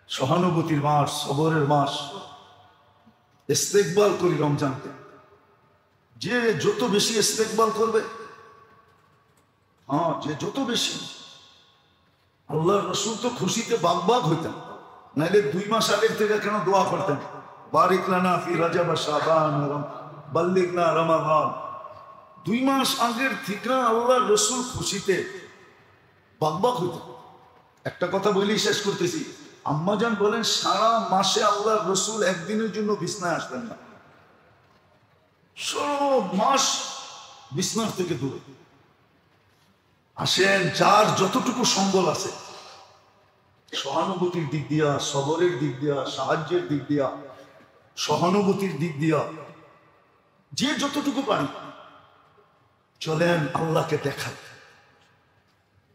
সহানুভূতির মাস, সবরের মাস, ইস্তেকবাল করি রমজানকে। যে যত বেশি ইস্তেকবাল করবে, যে যত বেশি, আল্লাহ রসুল তো খুশিতে বাগবাগ হইতেন, নাইলে 2 মাস আগের থেকে কেন দোয়া করতেন, বারিক লানা ফি রাজাব শাবান বাল্লিগনা রমাদান। 2 মাস আগের থেকে আল্লাহ রসুল খুশিতে বাগবাগ হইতেন। একটা কথা বলেই শেষ করতেছি, আম্মাজান বলেন সারা মাসে আল্লাহ রসুল একদিনের জন্য বিছনায় আসতেন না, সব মাস বিছনার থেকে দূরে আসেন। যার যতটুকু সম্বল আছে, সহানুভূতির দিক দিয়া, সবরের দিক দিয়া, সাহায্যের দিক দিয়া, সহানুভূতির দিক দিয়া, যে যতটুকু পারি চলেন আল্লাহকে দেখাই।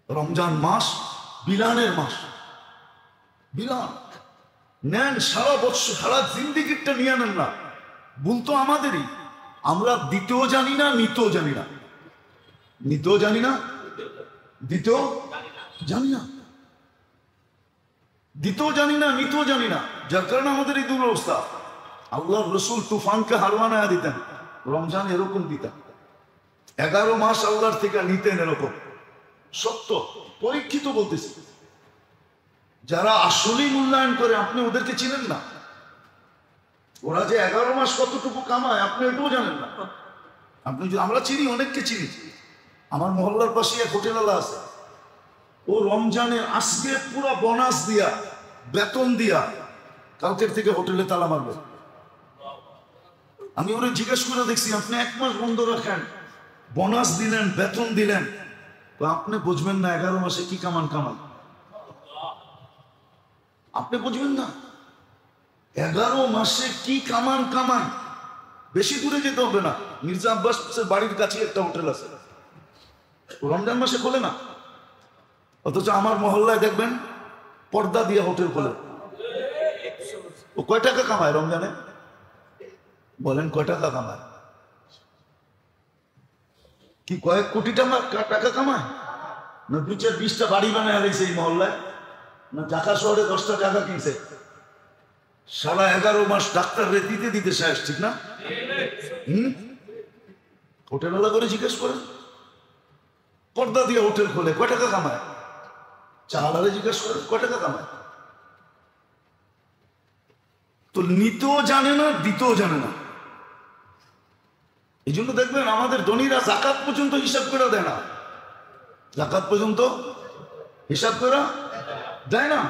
রমজান মাস বিলানের মাস, বিলান নেন সারা বৎসর, সারা জিন্দিগিটা নিয়ে নেন না। ভুল তো আমাদেরই, আমরা দিতেও জানি না, নিতেও জানি না, নিতেও জানি না, দিতেও জানি না, দিতেও জানি না, নিতেও জানি না, যার কারণে আমাদের এই দুরবস্থা। আল্লাহ রসুল তুফানকে হারওয়ানা দিতেন, রমজান এরকম দিতেন। 11 মাস আল্লাহর থেকে নিতেন এরকম। সত্য, পরীক্ষিত বলতেছি। যারা আসলেই মূল্যায়ন করে, আপনি ওদেরকে চিনেন না। ওরা যে 11 মাস কতটুকু কামায় আপনি এটাও জানেন না। আপনি, আমরা চিনি, অনেককে চিনি। আমার মহল্লার পাশে এক হোটেলওয়ালা আছে, ও রমজানে আজকে পুরো বোনাস দিয়া, বেতন দিয়া কালকের থেকে হোটেলে তালা মারবে। আমি ওরা জিজ্ঞেস করে দেখছি, আপনি 1 মাস বন্ধ রাখেন, বোনাস দিলেন, বেতন দিলেন, তো আপনি বুঝবেন না 11 মাসে কি কামান কামান, আপনি বুঝবেন না 11 মাসে কি কামান কামান। বেশি দূরে যেতে হবে না, মির্জা আব্বাস বাড়ির কাছে একটা হোটেল আছে, রমজান মাসে খোলে না, অথচ আমার মহল্লায় দেখবেন পর্দা দিয়ে হোটেল খোলে। ও কয় টাকা কামায় রমজানে? বলেন কয় টাকা কামায়? কি কয়েক কোটি টাকা কামায়? না 2-4-20টা বাড়ি বানায় রয়েছে এই মহল্লায়, না ঢাকা শহরে 10টা টাকা কিনছে। সারা 11 মাস ডাক্তাররে দিতে দিতে শেষ, ঠিক না? হোটেলওয়ালা করে জিজ্ঞেস করেন, পর্দা দিয়ে হোটেল খোলে, কয় টাকা কামায়? চালারে জিজ্ঞেস করেন কয় টাকা কামায়? তো নিতেও জানে না, দিতেও জানে না। এই জন্য দেখবেন আমাদের ধনীরা জাকাত পর্যন্ত হিসাব করে দেয় না, জাকাত পর্যন্ত হিসাব করে দেয় না,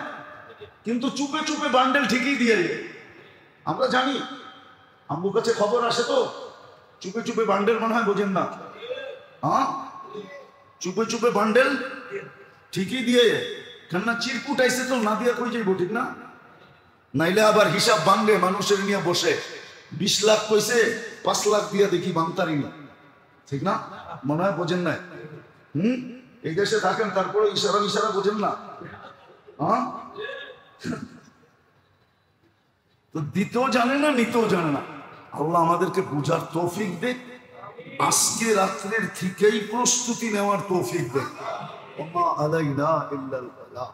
কিন্তু চুপে চুপে বান্ডেল ঠিকই দিয়ে দেয়। আমরা জানি, আম্মুর কাছে খবর আসে, তো চুপে চুপে বান্ডেল মনে হয় বোঝেন না, হ্যাঁ চুপে চুপে বান্ডেল ঠিকই দিয়ে। কেননা চিরকুট আইসে তো না দিয়া কই যাইব, ঠিক না? নাইলে আবার হিসাব ভাঙবে, মানুষের নিয়ে বসে 20 লাখ কইছে, 5 লাখ দিয়া দেখি ভাঙতারি না, ঠিক না? মনে হয় বোঝেন না। এই দেশে থাকেন, তারপরে ইশারা ইশারা বোঝেন না, হ্যাঁ? তো দিতেও জানে না, নিতেও জানে না। আল্লাহ আমাদেরকে বুঝার তৌফিক দেখ, আজকে রাত্রের থেকেই প্রস্তুতি নেওয়ার তৌফিক দেখ। আলাইনা ইল্লাল বালাগ।